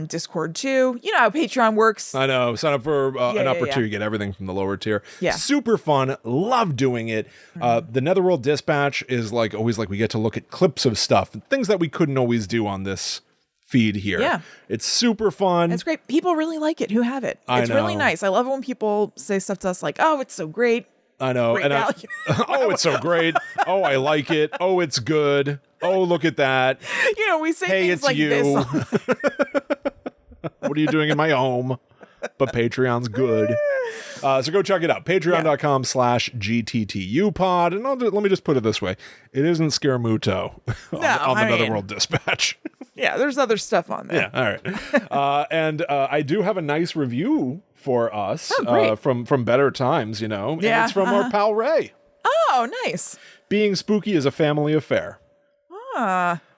Discord too. You know how Patreon works. I know. Sign up for an upper yeah. tier. You get everything from the lower tier. Yeah. Super fun. Love doing it. The Netherworld Dispatch is always we get to look at clips of stuff, things that we couldn't always do on this feed here. Yeah. It's super fun. It's great. People really like it who have it. It's really nice. I love it when people say stuff to us like, oh, it's so great. I know. Great value. Oh, it's so great. Oh, I like it. Oh, it's good. Oh, look at that. We say Hey, things it's like you. this. What are you doing in my home? But Patreon's good. So go check it out. Patreon.com/GTTUpod. And let me just put it this way. It isn't SCARMUTO on the Netherworld Dispatch. Yeah, there's other stuff on there. Yeah, all right. And I do have a nice review for us from Better Times, and it's from our pal Ray. Oh, nice. Being spooky is a family affair.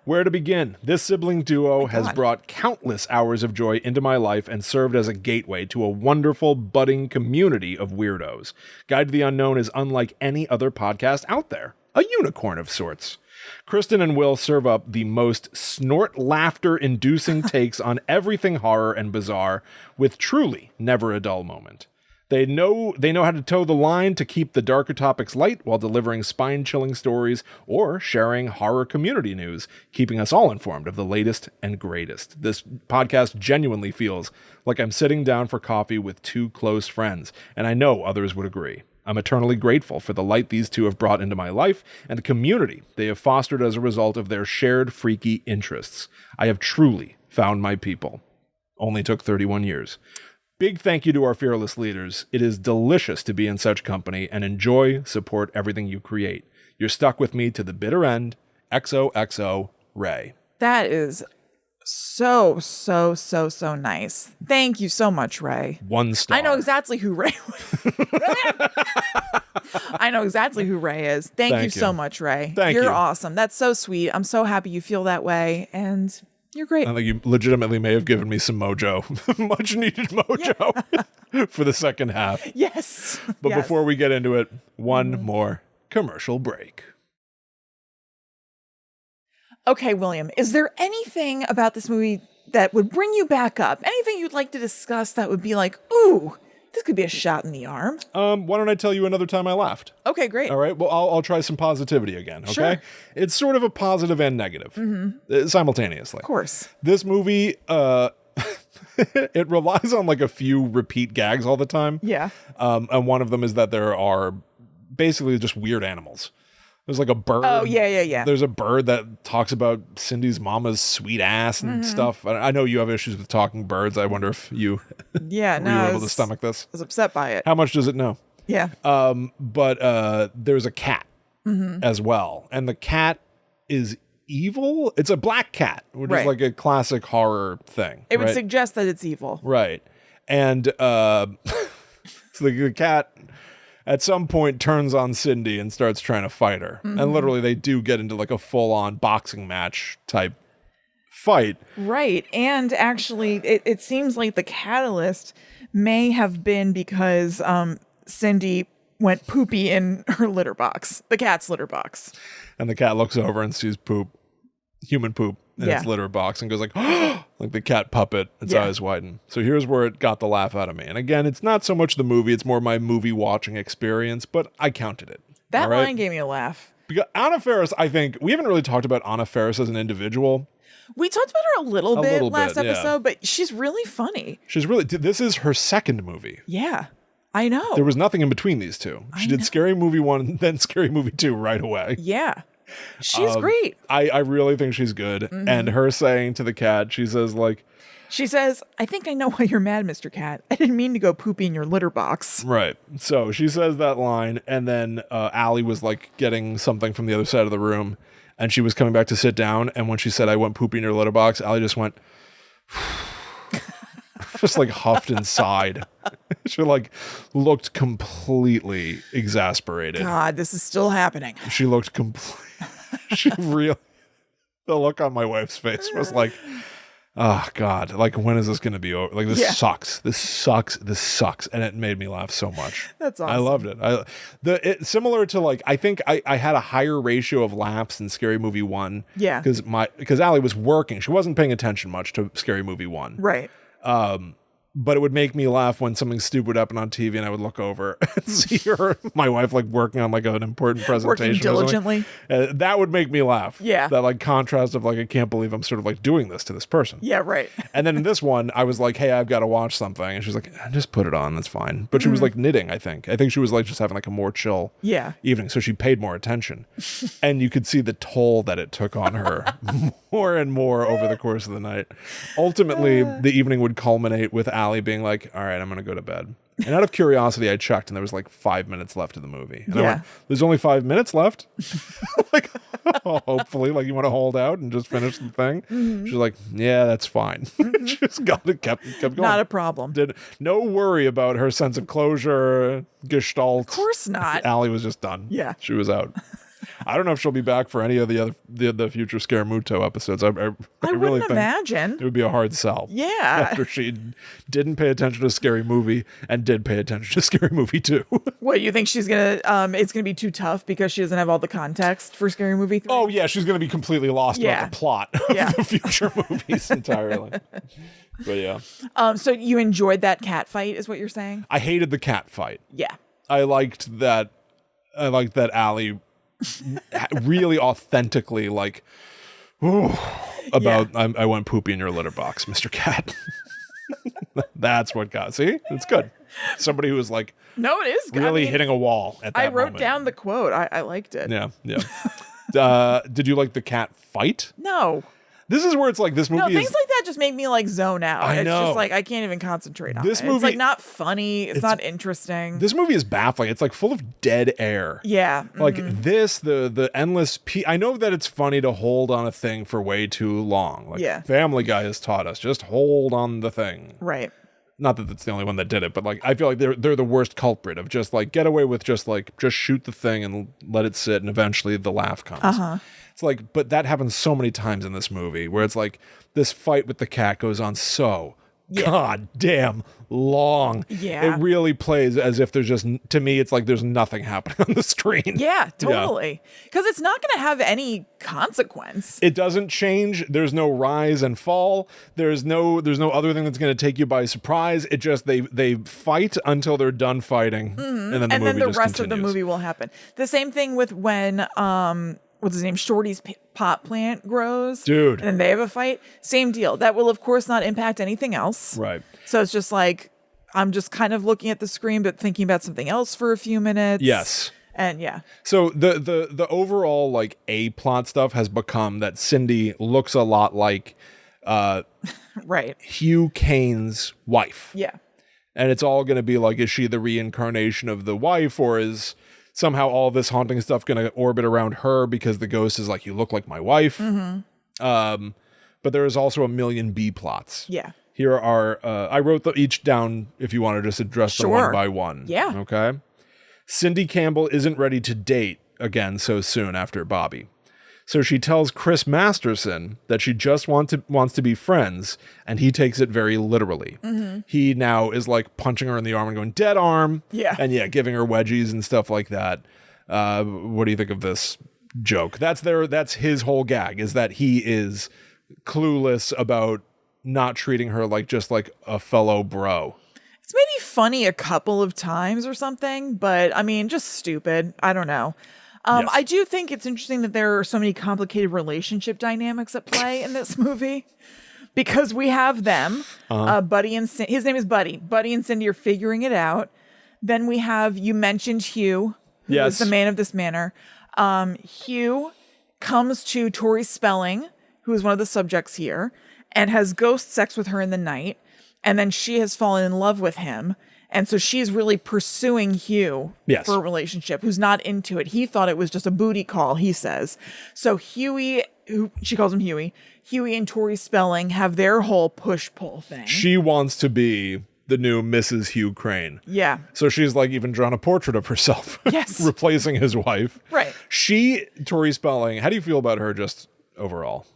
Where to begin? This sibling duo has brought countless hours of joy into my life and served as a gateway to a wonderful, budding community of weirdos. Guide to the Unknown is unlike any other podcast out there. A unicorn of sorts. Kristen and Will serve up the most snort laughter-inducing takes on everything horror and bizarre, with truly never a dull moment. They know how to toe the line to keep the darker topics light while delivering spine-chilling stories or sharing horror community news, keeping us all informed of the latest and greatest. This podcast genuinely feels like I'm sitting down for coffee with two close friends, and I know others would agree. I'm eternally grateful for the light these two have brought into my life and the community they have fostered as a result of their shared freaky interests. I have truly found my people. Only took 31 years. Big thank you to our fearless leaders. It is delicious to be in such company and support everything you create. You're stuck with me to the bitter end. XOXO Ray. That is so nice. Thank you so much, Ray. 1 star. I know exactly who Ray I know exactly who Ray is. Thank you so much, Ray. You're awesome. That's so sweet. I'm so happy you feel that way. And you're great. I think you legitimately may have given me some mojo, much needed mojo for the second half. Yes. But before we get into it, one more commercial break. Okay, William, is there anything about this movie that would bring you back up? Anything you'd like to discuss that would be like, ooh, this could be a shot in the arm? Why don't I tell you another time I laughed? Okay, great. All right. Well, I'll try some positivity again. Okay. Sure. It's sort of a positive and negative simultaneously. Of course. This movie, it relies on a few repeat gags all the time. Yeah. And one of them is that there are basically just weird animals. There's a bird. Oh, yeah. There's a bird that talks about Cindy's mama's sweet ass and stuff. I know you have issues with talking birds. I wonder if you were able to stomach this. I was upset by it. How much does it know? Yeah. But there's a cat as well. And the cat is evil. It's a black cat, which is a classic horror thing. It would suggest that it's evil. Right. And so the cat at some point turns on Cindy and starts trying to fight her. And literally they do get into a full-on boxing match type fight. Right. And actually, it seems like the catalyst may have been because Cindy went poopy in her litter box, the cat's litter box. And the cat looks over and sees poop, human poop, in its litter box and goes like the cat puppet, its eyes widen. So here's where it got the laugh out of me. And again, it's not so much the movie, it's more my movie watching experience, but I counted it. That line gave me a laugh. Because Anna Faris, I think, we haven't really talked about Anna Faris as an individual. We talked about her a little bit last episode, but she's really funny. This is her second movie. Yeah, I know. There was nothing in between these two. She did Scary Movie 1 and then Scary Movie 2 right away. Yeah. She's great. I really think she's good. And her saying to the cat, she says, I think I know why you're mad, Mr. Cat. I didn't mean to go poopy in your litter box. Right. So she says that line, and then Allie was getting something from the other side of the room, and she was coming back to sit down, and when she said, I went poopy in your litter box, Allie just went, just huffed and sighed. She looked completely exasperated. God, this is still happening. She looked the look on my wife's face was oh God, like when is this going to be over? Like this Yeah. sucks. This sucks. And it made me laugh so much. That's awesome. I loved it. Similar to like, I think I had a higher ratio of laughs in Scary Movie 1. Yeah. Because Allie was working. She wasn't paying attention much to Scary Movie 1. Right. But it would make me laugh when something stupid would happen on TV and I would look over and see her, my wife, like working on like an important presentation. Working diligently. That would make me laugh. Yeah. That like contrast of like, I can't believe I'm sort of like doing this to this person. Yeah, right. And then in this one, I was like, hey, I've got to watch something. And she's like, just put it on. That's fine. But she was like knitting, I think. I think she was like just having like a more chill Yeah. evening. So she paid more attention. And you could see the toll that it took on her more and more over the course of the night. Ultimately, the evening would culminate with Allie being like, all right, I'm going to go to bed. And out of curiosity, I checked and there was like 5 minutes left of the movie. And I went, there's only 5 minutes left? Like, hopefully, like you want to hold out and just finish the thing. She's like, yeah, that's fine. Just kept going. Not a problem. No worry about her sense of closure, gestalt. Of course not. Allie was just done. Yeah. She was out. I don't know if she'll be back for any of the future SCARMUTO episodes. I really wouldn't think imagine. it would be a hard sell. Yeah. After she didn't pay attention to Scary Movie and did pay attention to Scary Movie 2. What, you think she's gonna it's gonna be too tough because she doesn't have all the context for Scary Movie 3? Oh yeah, she's gonna be completely lost about the plot of the future movies entirely. But yeah. So you enjoyed that cat fight, is what you're saying? I hated the cat fight. Yeah. I liked that Allie really authentically like I went poopy in your litter box, Mr. Cat. That's what got. See, it's good. Somebody who was like, no, it is good. Really hitting a wall at that I wrote moment. down the quote. I liked it. Yeah. Did you like the cat fight? No. This is where it's like this movie things like that just make me like zone out. I know. It's just like I can't even concentrate on This it. movie- It's like not funny. It's not interesting. This movie is baffling. It's like full of dead air. Yeah. Like the endless I know that it's funny to hold on a thing for way too long. Like Family Guy has taught us, just hold on the thing. Right. Not that it's the only one that did it, but like I feel like they're the worst culprit of just like get away with just shoot the thing and let it sit and eventually the laugh comes. It's like, but that happens so many times in this movie where it's like this fight with the cat goes on so goddamn long. Yeah. It really plays as if there's just, to me, it's like there's nothing happening on the screen. Yeah, totally. Because it's not going to have any consequence. It doesn't change. There's no rise and fall. There's no other thing that's going to take you by surprise. It just, they fight until they're done fighting. And then the rest of the movie will happen. The same thing with when, what's his name? Shorty's pot plant grows. Dude. And then they have a fight. Same deal. That will, of course, not impact anything else. Right. So it's just like, I'm just kind of looking at the screen, but thinking about something else for a few minutes. Yes. And yeah. So the overall like A plot stuff has become that Cindy looks a lot like right. Hugh Kane's wife. Yeah. And it's all going to be like, is she the reincarnation of the wife, or is somehow all this haunting stuff going to orbit around her because the ghost is like, you look like my wife. But there is also a million B plots. Yeah. Here are, I wrote each down if you want to just address them one by one. Yeah. Okay. Cindy Campbell isn't ready to date again so soon after Bobby. So she tells Chris Masterson that she just wants to be friends, and he takes it very literally. He now is like punching her in the arm and going, dead arm. Yeah. And giving her wedgies and stuff like that. What do you think of this joke? That's his whole gag, is that he is clueless about not treating her like just like a fellow bro. It's maybe funny a couple of times or something, but I mean, just stupid. I don't know. Yes. I do think it's interesting that there are so many complicated relationship dynamics at play in this movie, because we have them, Buddy and Cindy. His name is Buddy. Buddy and Cindy are figuring it out. Then we have, you mentioned Hugh, who is the man of this manor. Hugh comes to Tori Spelling, who is one of the subjects here, and has ghost sex with her in the night. And then she has fallen in love with him. And so she's really pursuing Hugh for a relationship, who's not into it. He thought it was just a booty call, he says. So Huey, she calls him Huey and Tori Spelling have their whole push-pull thing. She wants to be the new Mrs. Hugh Crane. Yeah. So she's like even drawn a portrait of herself. Yes. Replacing his wife. Right. Tori Spelling, how do you feel about her just overall?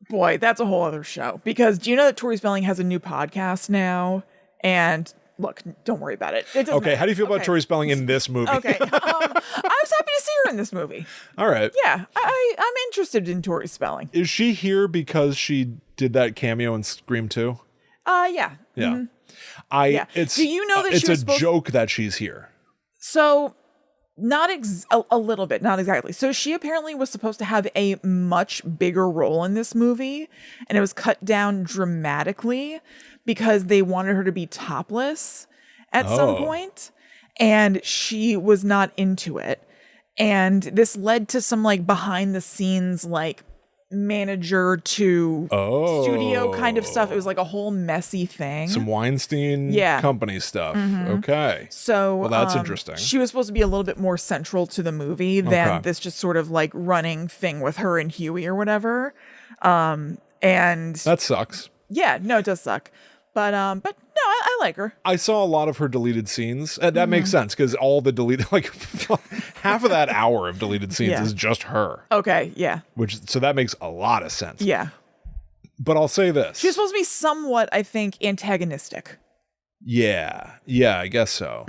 Boy, that's a whole other show. Because do you know that Tori Spelling has a new podcast now? And look, don't worry about it. It doesn't Okay, matter. how do you feel about Tori Spelling in this movie? Okay. I was happy to see her in this movie. All right. Yeah, I'm interested in Tori Spelling. Is she here because she did that cameo in Scream 2? Yeah. Yeah. Yeah. Do you know that it's she was a supposed- joke that she's here? So, not a little bit, not exactly. So she apparently was supposed to have a much bigger role in this movie, and it was cut down dramatically because they wanted her to be topless at some point, and she was not into it. And this led to some like behind the scenes like manager to studio kind of stuff. It was like a whole messy thing. Some Weinstein company stuff. Okay. So well, that's interesting. She was supposed to be a little bit more central to the movie than this just sort of like running thing with her and Huey or whatever. And that sucks. Yeah, no, it does suck. But no, I like her. I saw a lot of her deleted scenes. That makes sense because all the deleted, like half of that hour of deleted scenes is just her. Okay, yeah. So that makes a lot of sense. Yeah. But I'll say this. She was supposed to be somewhat, I think, antagonistic. Yeah, I guess so.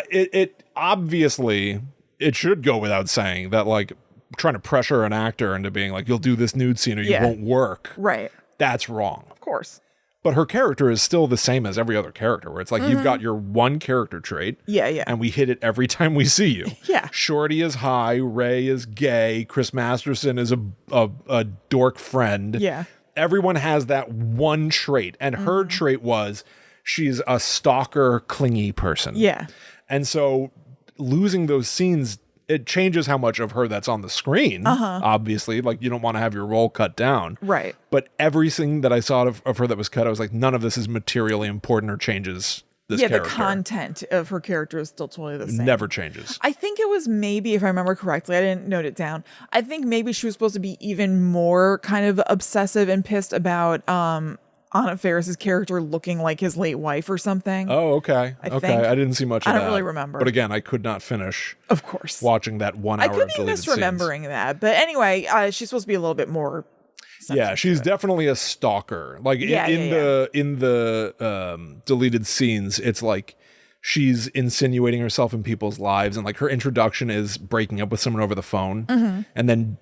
It obviously, it should go without saying that like trying to pressure an actor into being like, you'll do this nude scene or you won't work. Right. That's wrong. Of course. But her character is still the same as every other character, where it's like you've got your one character trait. Yeah. And we hit it every time we see you. Yeah. Shorty is high, Ray is gay, Chris Masterson is a dork friend. Yeah. Everyone has that one trait. And her trait was she's a stalker, clingy person. Yeah. And so losing those scenes, it changes how much of her that's on the screen, obviously. Like, you don't want to have your role cut down. Right. But everything that I saw of her that was cut, I was like, none of this is materially important or changes this character. The content of her character is still totally the same. Never changes. I think it was maybe, if I remember correctly, I didn't note it down. I think maybe she was supposed to be even more kind of obsessive and pissed about Anna Faris's character looking like his late wife or something. Oh, okay. I okay. think. I didn't see much of that. I don't really remember. But again, I could not finish of course watching that 1 hour I could of be deleted misremembering that. But anyway, she's supposed to be a little bit more yeah, she's definitely a stalker. Like in the deleted scenes, it's like she's insinuating herself in people's lives, and like her introduction is breaking up with someone over the phone and then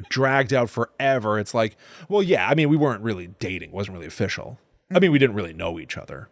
dragged out forever. It's like, well, yeah, I mean, we weren't really dating. It wasn't really official. I mean, we didn't really know each other.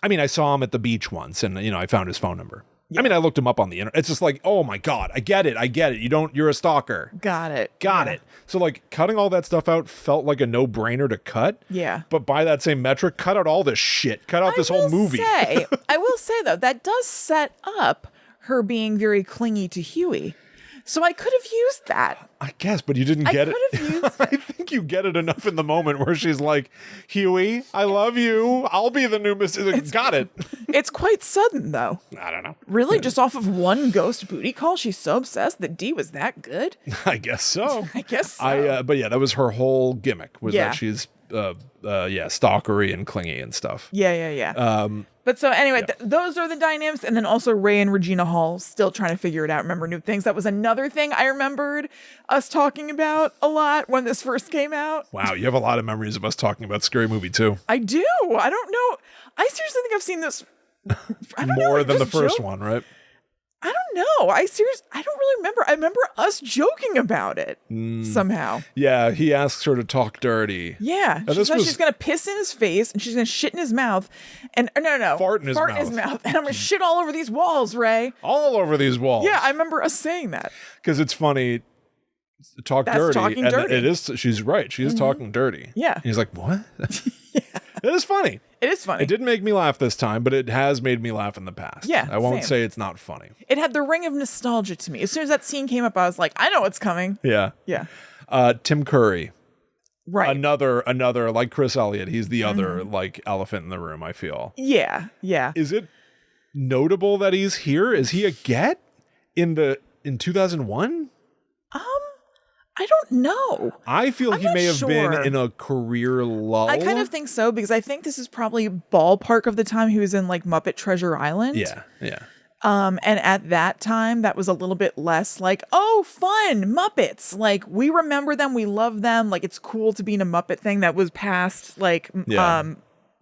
I mean, I saw him at the beach once and, I found his phone number. Yeah. I mean, I looked him up on the internet. It's just like, oh my God, I get it. You're a stalker. Got it. So like cutting all that stuff out felt like a no-brainer to cut. Yeah. But by that same metric, cut out all this shit. Cut out this whole movie. I will say though, that does set up her being very clingy to Huey. So I could have used that. I guess, but you didn't get it. I could have used I think you get it enough in the moment where she's like, Huey, I love you. I'll be the new Mrs. Got it. It's quite sudden, though. I don't know. Really? Just off of one ghost booty call? She's so obsessed that D was that good? I guess so. I guess so. But yeah, that was her whole gimmick, was that she's, stalkery and clingy and stuff. Yeah. But so anyway, those are the dynamics. And then also Ray and Regina Hall still trying to figure it out. Remember new things. That was another thing I remembered us talking about a lot when this first came out. Wow. You have a lot of memories of us talking about Scary Movie 2. I do. I don't know. I seriously think I've seen this more than the first one, right? I don't know. I don't really remember. I remember us joking about it somehow. Yeah, he asks her to talk dirty. Yeah. She says she's going to piss in his face and she's going to shit in his mouth. And no. Fart in his mouth. And I'm going to shit all over these walls, Ray. All over these walls. Yeah, I remember us saying that. Because it's funny. That's dirty. Talking dirty. It is. She's right. She is talking dirty. Yeah. And he's like, what? Yeah. It is funny. It is funny. It didn't make me laugh this time, but it has made me laugh in the past. Yeah, I won't say it's not funny. It had the ring of nostalgia to me. As soon as that scene came up, I was like, I know what's coming. Yeah. Yeah. Tim Curry. Right. Another like Chris Elliott. He's the other like elephant in the room, I feel. Yeah. Is it notable that he's here? Is he a get in 2001? I don't know. I feel he may have been in a career lull. I kind of think so, because I think this is probably ballpark of the time he was in like Muppet Treasure Island. Yeah. And at that time, that was a little bit less like, oh, fun, Muppets. Like, we remember them, we love them. Like, it's cool to be in a Muppet thing that was past, like, Yeah.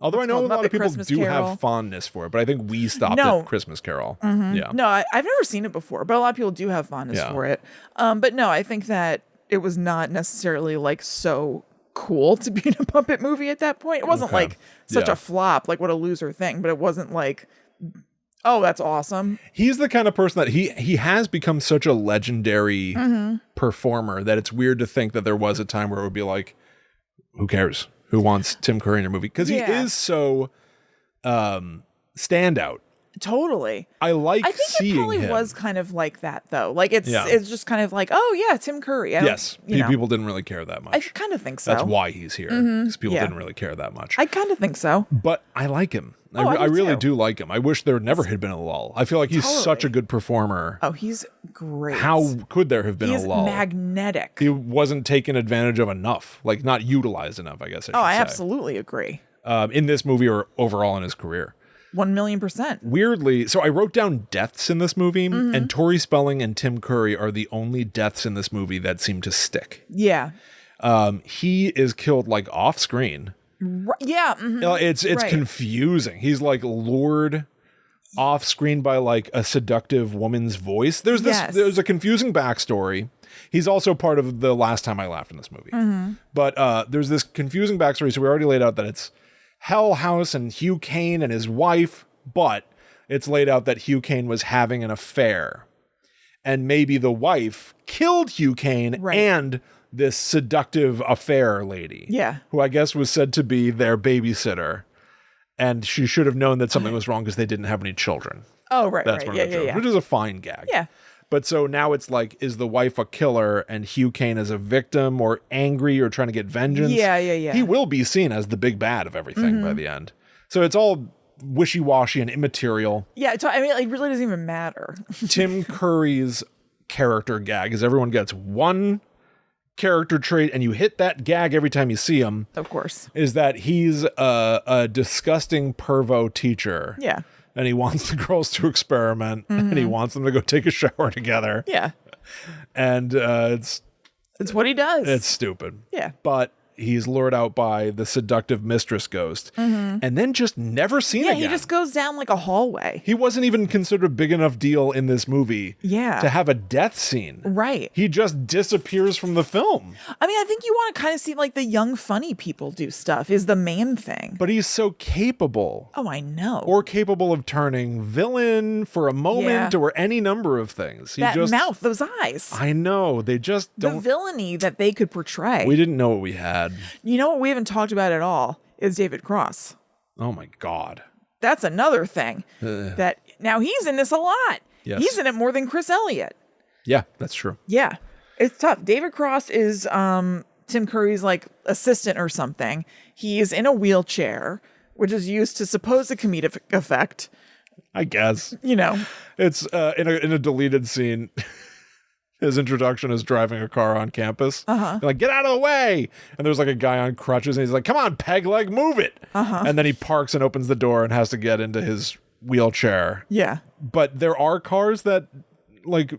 Although I know a lot of people Christmas do Carol. have fondness for it, but I think we stopped No. at Christmas Carol. Yeah. No, I've never seen it before, but a lot of people do have fondness Yeah. for it. But no, I think that it was not necessarily like so cool to be in a Muppet movie at that point. It wasn't Okay. like such Yeah. a flop, like what a loser thing, but it wasn't like, oh, that's awesome. He's the kind of person that he has become such a legendary performer that it's weird to think that there was a time where it would be like, who cares? Who wants Tim Curry in a movie? Because he Yeah. is so standout. Totally. I like I think seeing it probably him. was kind of like that though. Like it's Yeah. it's just kind of like, oh yeah, Tim Curry. I don't- Yes, you know. people didn't really care that much. I kind of think so. That's why he's here. Because people Yeah. didn't really care that much. I kind of think so. But I like him. Oh, I I do really too. do like him. I wish there never had been a lull. I feel like he's such a good performer. Oh, he's great. How could there have been he a is lull? magnetic. He wasn't taken advantage of enough, like not utilized enough, I guess I should Oh, I say. absolutely agree. In this movie or overall in his career. 1,000,000%. Weirdly, so I wrote down deaths in this movie, Mm-hmm. and Tori Spelling and Tim Curry are the only deaths in this movie that seem to stick. Yeah. He is killed like off screen. Yeah. mhm. It's Right. confusing. He's like lured off screen by like a seductive woman's voice. There's Yes. there's a confusing backstory. He's also part of the Last Time I Laughed in this movie. Mm-hmm. But there's this confusing backstory. So we already laid out that it's Hell House and Hugh Kane and his wife, but it's laid out that Hugh Kane was having an affair. And maybe the wife killed Hugh Kane Right. and this seductive affair lady. Yeah. Who I guess was said to be their babysitter. And she should have known that something was wrong because they didn't have any children. Oh, right. That's right. one Yeah, of the yeah, jokes, yeah. which is a fine gag. Yeah. But so now it's like, is the wife a killer and Hugh Kane is a victim or angry or trying to get vengeance? Yeah, yeah, yeah. He will be seen as the big bad of everything by the end. So it's all wishy-washy and immaterial. Yeah. I mean, it really doesn't even matter. Tim Curry's character gag is everyone gets one character trait and you hit that gag every time you see him, Of course. is that he's a disgusting pervo teacher. Yeah. And he wants the girls to experiment and he wants them to go take a shower together. Yeah. And it's It's what he does. stupid. Yeah. But he's lured out by the seductive mistress ghost and then just never seen Yeah, again. he just goes down like a hallway. He wasn't even considered a big enough deal in this movie Yeah. to have a death scene. Right. He just disappears from the film. I mean, I think you want to kind of see like the young, funny people do stuff is the main thing. But he's so capable. Oh, I know. Or capable of turning villain for a moment Yeah. or any number of things. He that just mouth, those eyes, I know. They just the don't. villainy that they could portray. We didn't know what we had. You know what we haven't talked about at all is David Cross. Oh my God. That's another thing that now he's in this a lot. Yes. He's in it more than Chris Elliott. Yeah, that's true. Yeah. It's tough. David Cross is Tim Curry's like assistant or something. He's in a wheelchair, which is used to suppose a comedic effect. I guess. You know. It's in a deleted scene. His introduction is driving a car on campus. They're like, get out of the way. And there's like a guy on crutches and he's like, come on, peg leg, move it. And then he parks and opens the door and has to get into his wheelchair. Yeah. But there are cars that like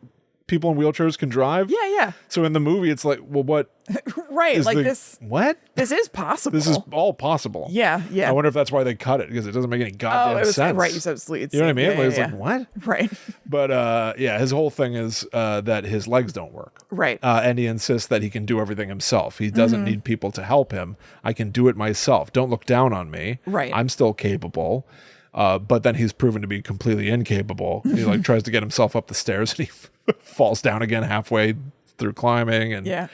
people in wheelchairs can drive. Yeah, yeah. So in the movie, it's like, well, what Right. is Like the, this what? this is possible. This is all possible. Yeah, yeah. I wonder if that's why they cut it because it doesn't make any Oh, goddamn it was sense. right. You said it's lead. You know what I mean? Yeah, Like, it's yeah, like, what? yeah. Right. But yeah, his whole thing is that his legs don't work. Right. And he insists that he can do everything himself. He doesn't need people to help him. I can do it myself. Don't look down on me. Right. I'm still capable. But then he's proven to be completely incapable. He like tries to get himself up the stairs and he falls down again halfway through climbing. And Yeah.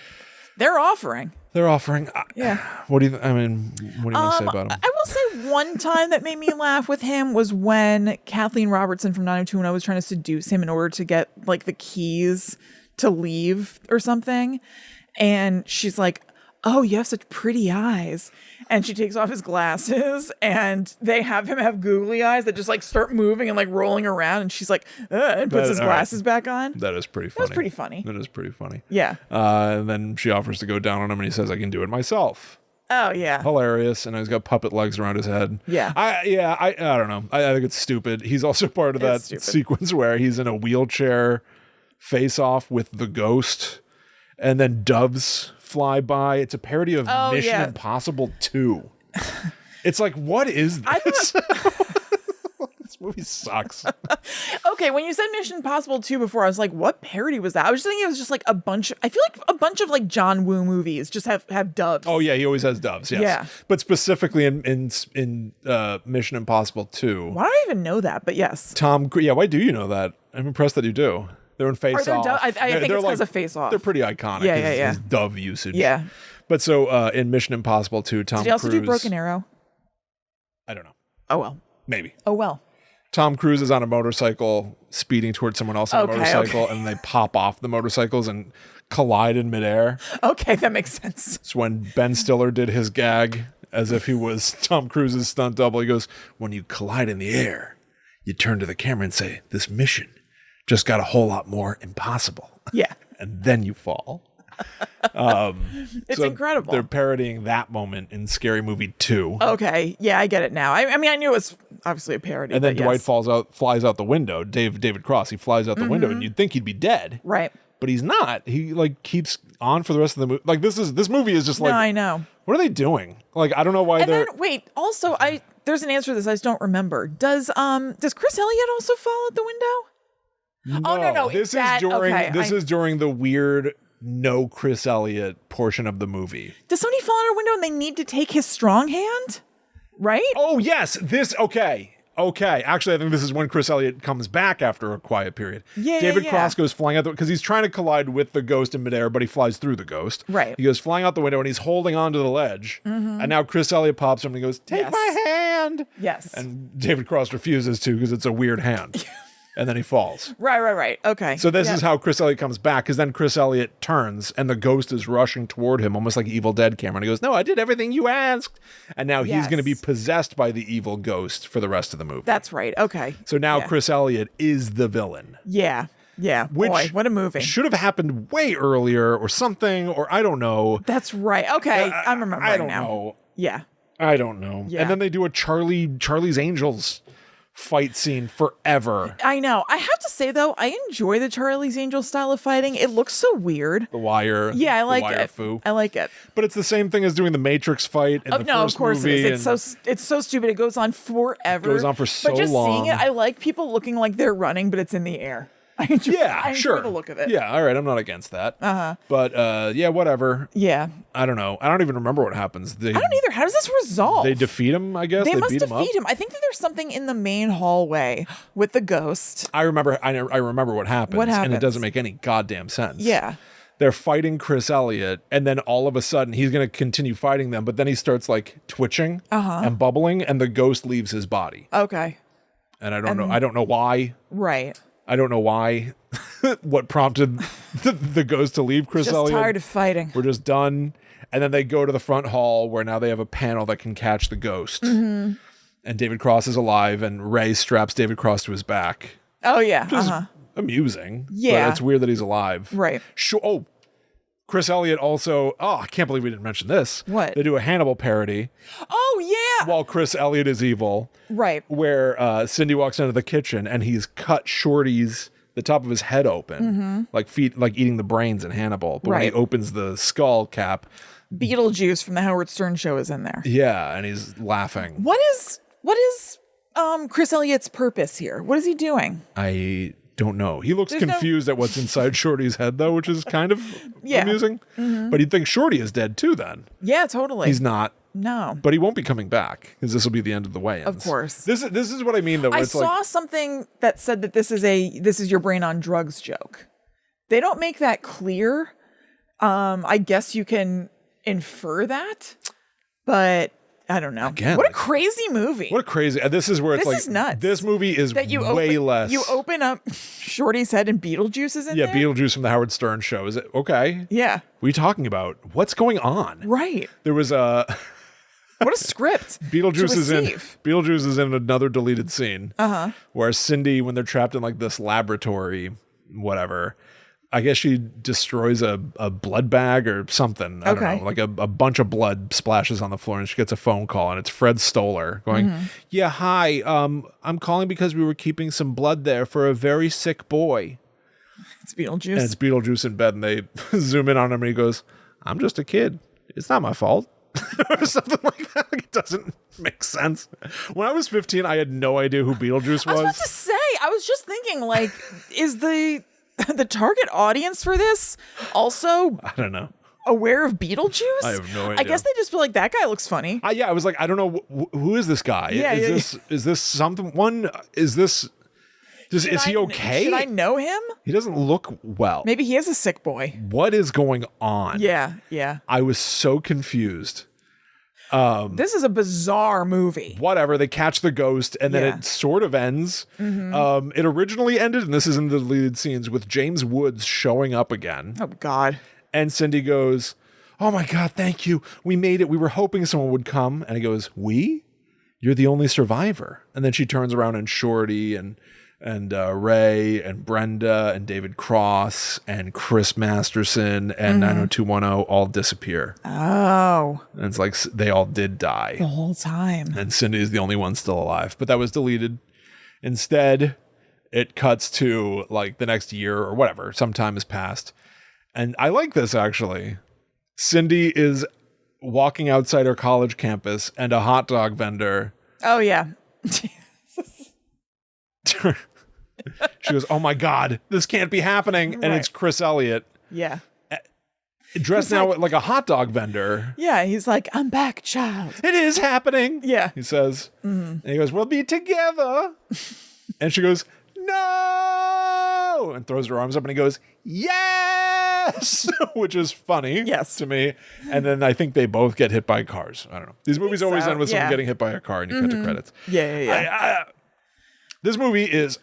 They're offering. they're offering. Yeah. What do you? I mean, what do you want to say about him? I will say one time that made me laugh with him was when Kathleen Robertson from 90210 was trying to seduce him in order to get like the keys to leave or something. And she's like, oh, you have such pretty eyes. And she takes off his glasses and they have him have googly eyes that just like start moving and like rolling around. And she's like, and puts his all right. glasses back on. That is pretty funny. That's pretty funny. That is pretty funny. Yeah. And then she offers to go down on him and he says, I can do it myself. Oh yeah. Hilarious, and he's got puppet legs around his head. Yeah. I don't know. I think it's stupid. He's also part of that sequence where he's in a wheelchair face off with the ghost, and then doves fly by. It's a parody of Mission Impossible 2. It's like, what is this? This movie sucks. Okay, when you said Mission Impossible 2 before, I was like, what parody was that? I was just thinking it was just like a bunch. I feel like a bunch of like John Woo movies just have doves. Oh yeah, he always has doves. Yes. Yeah, but specifically in Mission Impossible 2. Why do I even know that? But yes, Yeah, why do you know that? I'm impressed that you do. They're in Face Off. I think it's because of Face Off. They're pretty iconic. Yeah. His dove usage. Yeah. But so in Mission Impossible 2, Tom Cruise. Did he also do Broken Arrow? I don't know. Oh well. Maybe. Oh well. Tom Cruise is on a motorcycle speeding towards someone else on a motorcycle, and they pop off the motorcycles and collide in midair. Okay, that makes sense. It's when Ben Stiller did his gag as if he was Tom Cruise's stunt double. He goes, when you collide in the air, you turn to the camera and say, this mission just got a whole lot more impossible. Yeah. And then you fall. It's incredible. They're parodying that moment in Scary Movie 2. Okay, yeah, I get it now. I mean, I knew it was obviously a parody. And then but Dwight yes. flies out the window. David Cross, he flies out the window, and you'd think he'd be dead, Right. but he's not. He like keeps on for the rest of the movie. Like this movie is just like, No, I know. what are they doing? Like I don't know why And they're. then wait, also there's an answer to this I just don't remember. Does Chris Elliott also fall out the window? No, Oh no, this is during the weird no Chris Elliott portion of the movie. Does somebody fall out a window and they need to take his strong hand? Right? Oh yes, okay. Actually, I think this is when Chris Elliott comes back after a quiet period. Yeah, David Cross goes flying out because he's trying to collide with the ghost in midair, but he flies through the ghost. Right. He goes flying out the window and he's holding onto the ledge. And now Chris Elliott pops him and he goes, "Take my hand." Yes. And David Cross refuses to because it's a weird hand. And then he falls. Right. Okay. So this is how Chris Elliott comes back, because then Chris Elliott turns and the ghost is rushing toward him, almost like Evil Dead Cameron. He goes, "No, I did everything you asked." And now he's going to be possessed by the evil ghost for the rest of the movie. That's right. Okay. So now Chris Elliott is the villain. Yeah. Which Boy, what a movie. Should have happened way earlier or something, or I don't know. That's right. Okay. I'm remembering I don't now. know. Yeah. I don't know. Yeah. And then they do a Charlie's Angels fight scene forever. I know. I have to say though, I enjoy the Charlie's Angels style of fighting. It looks so weird. The Wire. Yeah, I like Wire it. Foo. I like it. But it's the same thing as doing the Matrix fight in the No, first of course movie. it is. It's so stupid. It goes on forever. It goes on for so But just long. seeing it, I like people looking like they're running, but it's in the air. I enjoy the look of it. Yeah, all right. I'm not against that. But yeah, whatever. Yeah. I don't know. I don't even remember what happens. I don't either. How does this resolve? They defeat him, I guess. They must beat defeat him. I think that there's something in the main hallway with the ghost. I remember what happens. What And it happens? doesn't make any goddamn sense. Yeah. They're fighting Chris Elliott, and then all of a sudden he's going to continue fighting them, but then he starts like twitching and bubbling, and the ghost leaves his body. Okay. And I don't know. I don't know why. Right. I don't know why. What prompted the ghost to leave Chris Elliott? Just tired of fighting. We're just done. And then they go to the front hall where now they have a panel that can catch the ghost. And David Cross is alive, and Ray straps David Cross to his back. Oh yeah. Which is amusing. Yeah. But it's weird that he's alive. Right. Sure. Oh, Chris Elliott also. Oh, I can't believe we didn't mention this. What? They do a Hannibal parody. Oh yeah. While Chris Elliott is evil. Right. Where Cindy walks into the kitchen and he's cut the top of his head open, like eating the brains in Hannibal. But when he opens the skull cap, Beetlejuice from the Howard Stern show is in there. Yeah, and he's laughing. What is Chris Elliott's purpose here? What is he doing? I don't know. He looks confused at what's inside Shorty's head, though, which is kind of amusing. But you'd think Shorty is dead too, then. Yeah, totally. He's not. No. But he won't be coming back, because this will be the end of the Wayans. Of course. This is what I mean, though. I saw something that said that this is your brain on drugs joke. They don't make that clear. I guess you can infer that, but I don't know. Again, what a crazy movie. What a crazy. This is where it's This is nuts. This movie is way less. You open up Shorty's head and Beetlejuice is in there? Yeah, Beetlejuice from the Howard Stern show. Is it okay? Yeah. What are you talking about? What's going on? Right. There was what a script. Beetlejuice is in another deleted scene. Where Cindy, when they're trapped in like this laboratory, whatever, I guess she destroys a blood bag or something. I don't know. Like a bunch of blood splashes on the floor, and she gets a phone call, and it's Fred Stoller going, "Yeah, hi. I'm calling because we were keeping some blood there for a very sick boy." It's Beetlejuice. And it's Beetlejuice in bed, and they zoom in on him, and he goes, "I'm just a kid. It's not my fault." Or something like that. Like, it doesn't make sense. When I was 15, I had no idea who Beetlejuice was. I was about to say, I was just thinking, like, is the target audience for this also, I don't know, aware of Beetlejuice? I have no idea. I guess they just feel like that guy looks funny. I was like, I don't know, who is this guy? Yeah, is this something? Is he okay? Should I know him? He doesn't look well. Maybe he is a sick boy. What is going on? Yeah. I was so confused. This is a bizarre movie. Whatever, they catch the ghost, and then it sort of ends. It originally ended, and this is in the deleted scenes, with James Woods showing up again. Oh, God. And Cindy goes, "Oh my God, thank you. We made it. We were hoping someone would come." And he goes, "We? You're the only survivor." And then she turns around, and Shorty and Ray and Brenda and David Cross and Chris Masterson and 90210 all disappear. Oh. And it's like they all did die. The whole time. And Cindy is the only one still alive. But that was deleted. Instead, it cuts to like the next year or whatever. Some time has passed. And I like this, actually. Cindy is walking outside her college campus, and a hot dog vendor. Oh, yeah. She goes, "Oh my God, this can't be happening." And it's Chris Elliott. Yeah. Dressed now like a hot dog vendor. Yeah, he's like, "I'm back, child." "It is happening." Yeah. He says. And he goes, "We'll be together." And she goes, "No!" And throws her arms up, and he goes, "Yes!" Which is funny to me. And then I think they both get hit by cars. I don't know. These movies always end with someone getting hit by a car, and you cut to credits. Yeah. This movie is,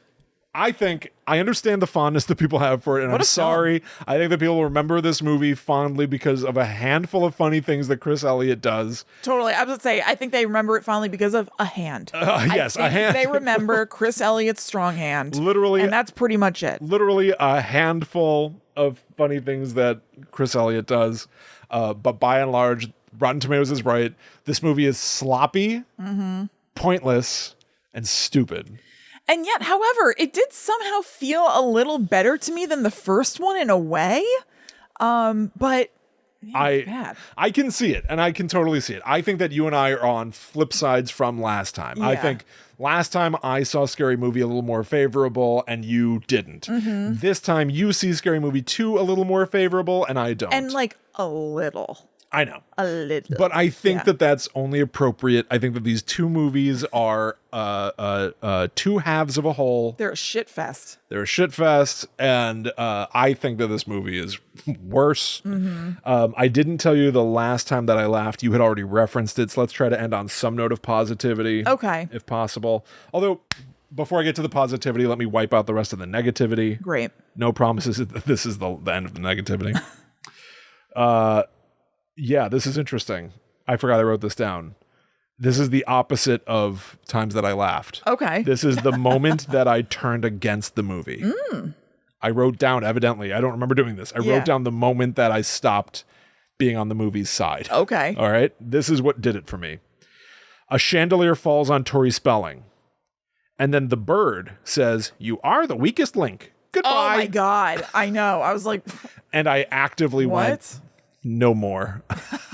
I think, I understand the fondness that people have for it, and I'm sorry. I think that people remember this movie fondly because of a handful of funny things that Chris Elliott does. Totally. I was going to say, I think they remember it fondly because of a hand. Yes, a hand. They remember Chris Elliott's strong hand. Literally. And that's pretty much it. Literally a handful of funny things that Chris Elliott does. But by and large, Rotten Tomatoes is right. This movie is sloppy, pointless, and stupid. And yet, however, it did somehow feel a little better to me than the first one in a way. But it's bad. I can see it, and I can totally see it. I think that you and I are on flip sides from last time. I think last time I saw Scary Movie a little more favorable, and you didn't. This time you see Scary Movie 2 a little more favorable, and I don't. And like a little. I know. A little. But I think that that's only appropriate. I think that these two movies are two halves of a whole. They're a shit fest. They're a shit fest. And I think that this movie is worse. I didn't tell you the last time that I laughed. You had already referenced it. So let's try to end on some note of positivity. Okay. If possible. Although, before I get to the positivity, let me wipe out the rest of the negativity. Great. No promises that this is the end of the negativity. Yeah, this is interesting. I forgot I wrote this down. This is the opposite of times that I laughed. Okay. This is the moment that I turned against the movie. I wrote down, evidently, I don't remember doing this. I wrote down the moment that I stopped being on the movie's side. Okay. All right. This is what did it for me. A chandelier falls on Tori Spelling. And then the bird says, "You are the weakest link. Goodbye." Oh my God. I know. I was like, and I actively went, "No more."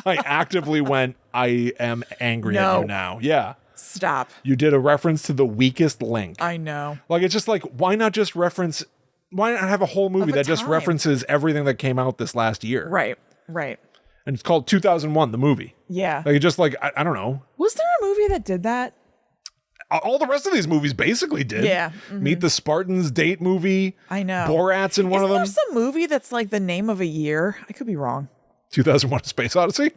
I actively went, "I am angry at you now." Yeah. Stop. You did a reference to the weakest link. I know. Like, it's just like, why not have a whole movie that just references everything that came out this last year? Right. And it's called 2001, the movie. Yeah. Like, just like, I don't know. Was there a movie that did that? All the rest of these movies basically did. Yeah. Meet the Spartans date movie. I know. Borat's in one of them. Is there some movie that's like the name of a year? I could be wrong. 2001: A Space Odyssey?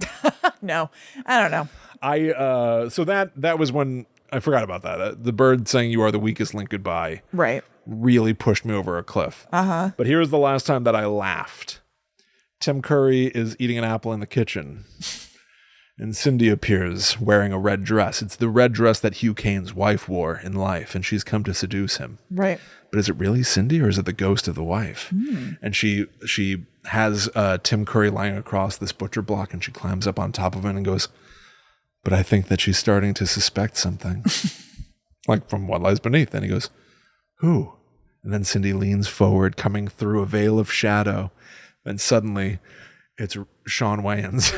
No, I don't know. So that was when I forgot about that. The bird saying "You are the weakest link, goodbye" Right. really pushed me over a cliff. But here's the last time that I laughed. Tim Curry is eating an apple in the kitchen. And Cindy appears wearing a red dress. It's the red dress that Hugh Kane's wife wore in life, and she's come to seduce him. Right. But is it really Cindy, or is it the ghost of the wife? And she has Tim Curry lying across this butcher block, and she climbs up on top of it and goes, but I think that she's starting to suspect something. Like from What Lies Beneath. And he goes, who? And then Cindy leans forward, coming through a veil of shadow. And suddenly it's Sean Wayans.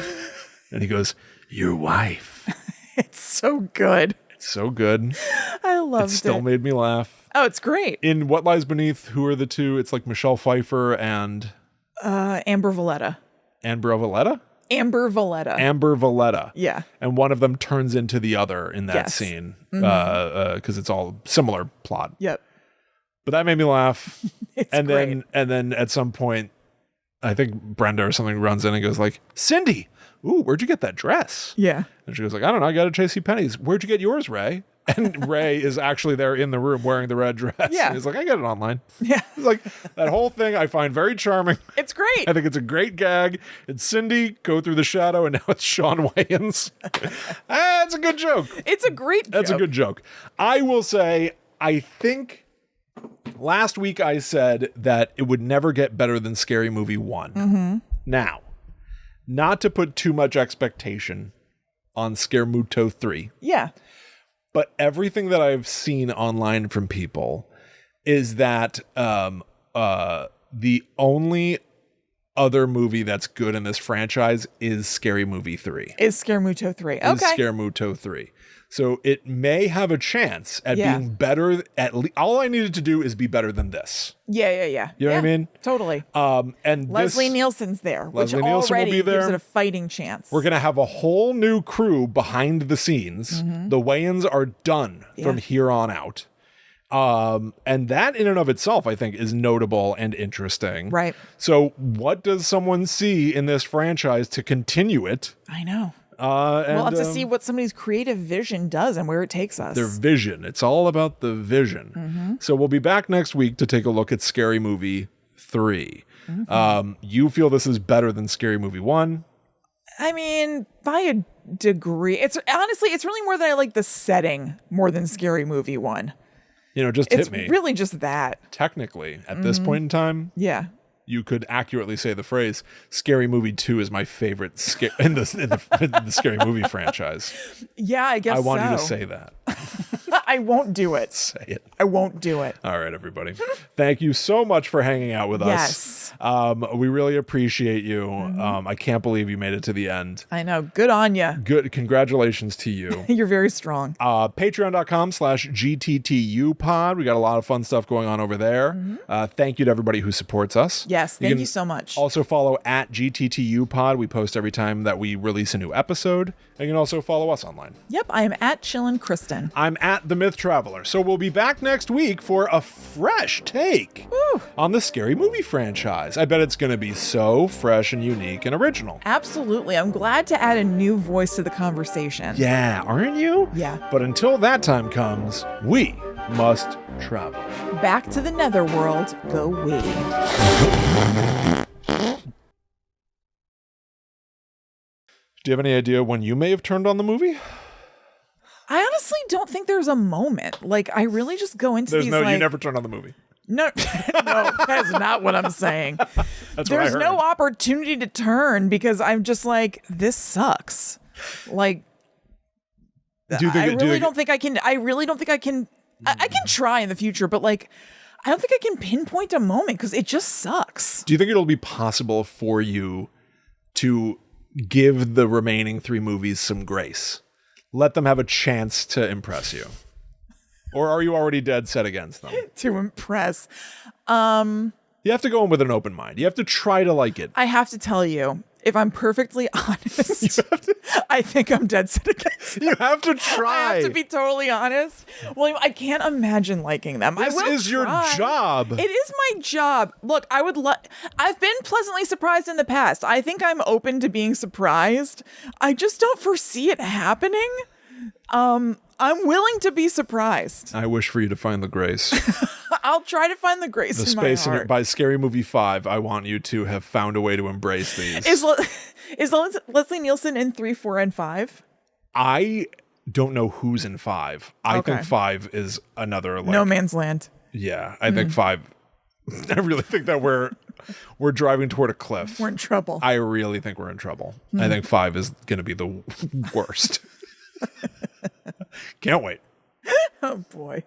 And he goes, your wife. It's so good. It's so good. I loved it. Still made me laugh. Oh, it's great. In What Lies Beneath, who are the two? It's like Michelle Pfeiffer and... Amber Valletta. Amber Valletta? Amber Valletta. Amber Valletta. Yeah. And one of them turns into the other in that scene. Because it's all similar plot. Yep. But that made me laugh. It's great. then at some point, I think Brenda or something runs in and goes like, Cindy, ooh, where'd you get that dress? Yeah. And she goes like, I don't know, I got it at JCPenney's. Where'd you get yours, Ray? And Ray is actually there in the room wearing the red dress. Yeah. And he's like, I got it online. Yeah. It's like that whole thing I find very charming. It's great. I think it's a great gag. It's Cindy go through the shadow, and now it's Sean Wayans. It's a good joke. It's a great joke. That's a good joke. I will say, I think last week I said that it would never get better than Scary Movie 1. Now, not to put too much expectation on SCARMUTO 3. Yeah. But everything that I've seen online from people is that the only other movie that's good in this franchise is Scary Movie 3. Is SCARMUTO 3. Okay. Is SCARMUTO 3. So it may have a chance at being better. All I needed to do is be better than this. Yeah. You know what I mean? Totally. And Leslie Nielsen's there, Leslie which Nielsen will already be there. gives it a fighting chance. We're going to have a whole new crew behind the scenes. The Wayans are done from here on out. And that in and of itself, I think, is notable and interesting. Right. So what does someone see in this franchise to continue it? I know. We'll have to see what somebody's creative vision does and where it takes us. Their vision. It's all about the vision. So we'll be back next week to take a look at Scary Movie 3. You feel this is better than Scary Movie 1? I mean, by a degree. It's honestly, it's really more that I like the setting more than Scary Movie 1. Just It's hit me. really just that. Technically, at this point in time, Yeah. you could accurately say the phrase "Scary Movie 2" is my favorite in the Scary Movie franchise. Yeah, I guess I want you to so. say that. I won't do it. Say it. I won't do it. All right, everybody. Thank you so much for hanging out with us. Yes. We really appreciate you. I can't believe you made it to the end. I know. Good on you. Good. Congratulations to you. You're very strong. Patreon.com/GTTUpod. We got a lot of fun stuff going on over there. Thank you to everybody who supports us. Yes. Thank you so much. Also follow at GTTUpod. We post every time that we release a new episode. And you can also follow us online. Yep. I am at Chillin' Kristen. I'm at The Myth Traveler. So we'll be back next week for a fresh take on the Scary Movie franchise. I bet it's going to be so fresh and unique and original. Absolutely. I'm glad to add a new voice to the conversation. Yeah, aren't you? Yeah. But until that time comes, we must travel. Back to the netherworld go we. Do you have any idea when you may have turned on the movie? I honestly don't think there's a moment. Like, I really just go into these You never turned on the movie. No, that's not what I'm saying. That's There's what I heard. no opportunity to turn because I'm just like, this sucks. Like, Do you think I really don't think I can. I can try in the future, but like, I don't think I can pinpoint a moment because it just sucks. Do you think it'll be possible for you to give the remaining 3 movies some grace? Let them have a chance to impress you? Or are you already dead set against them? To impress. You have to go in with an open mind. You have to try to like it. I have to tell you, if I'm perfectly honest, I think I'm dead set against them. You have to try. I have to be totally honest. William, I can't imagine liking them. This is your job. It is my job. Look, I've been pleasantly surprised in the past. I think I'm open to being surprised. I just don't foresee it happening. I'm willing to be surprised. I wish for you to find the grace. I'll try to find the grace The in space my in heart. it. By Scary Movie 5, I want you to have found a way to embrace these. Is Leslie Nielsen in 3, 4, and 5? I don't know who's in 5. I Okay. think 5 is another like No Man's Land. Yeah, I think 5. I really think that we're driving toward a cliff. We're in trouble. I really think we're in trouble. I think 5 is going to be the worst. Can't wait. Oh boy.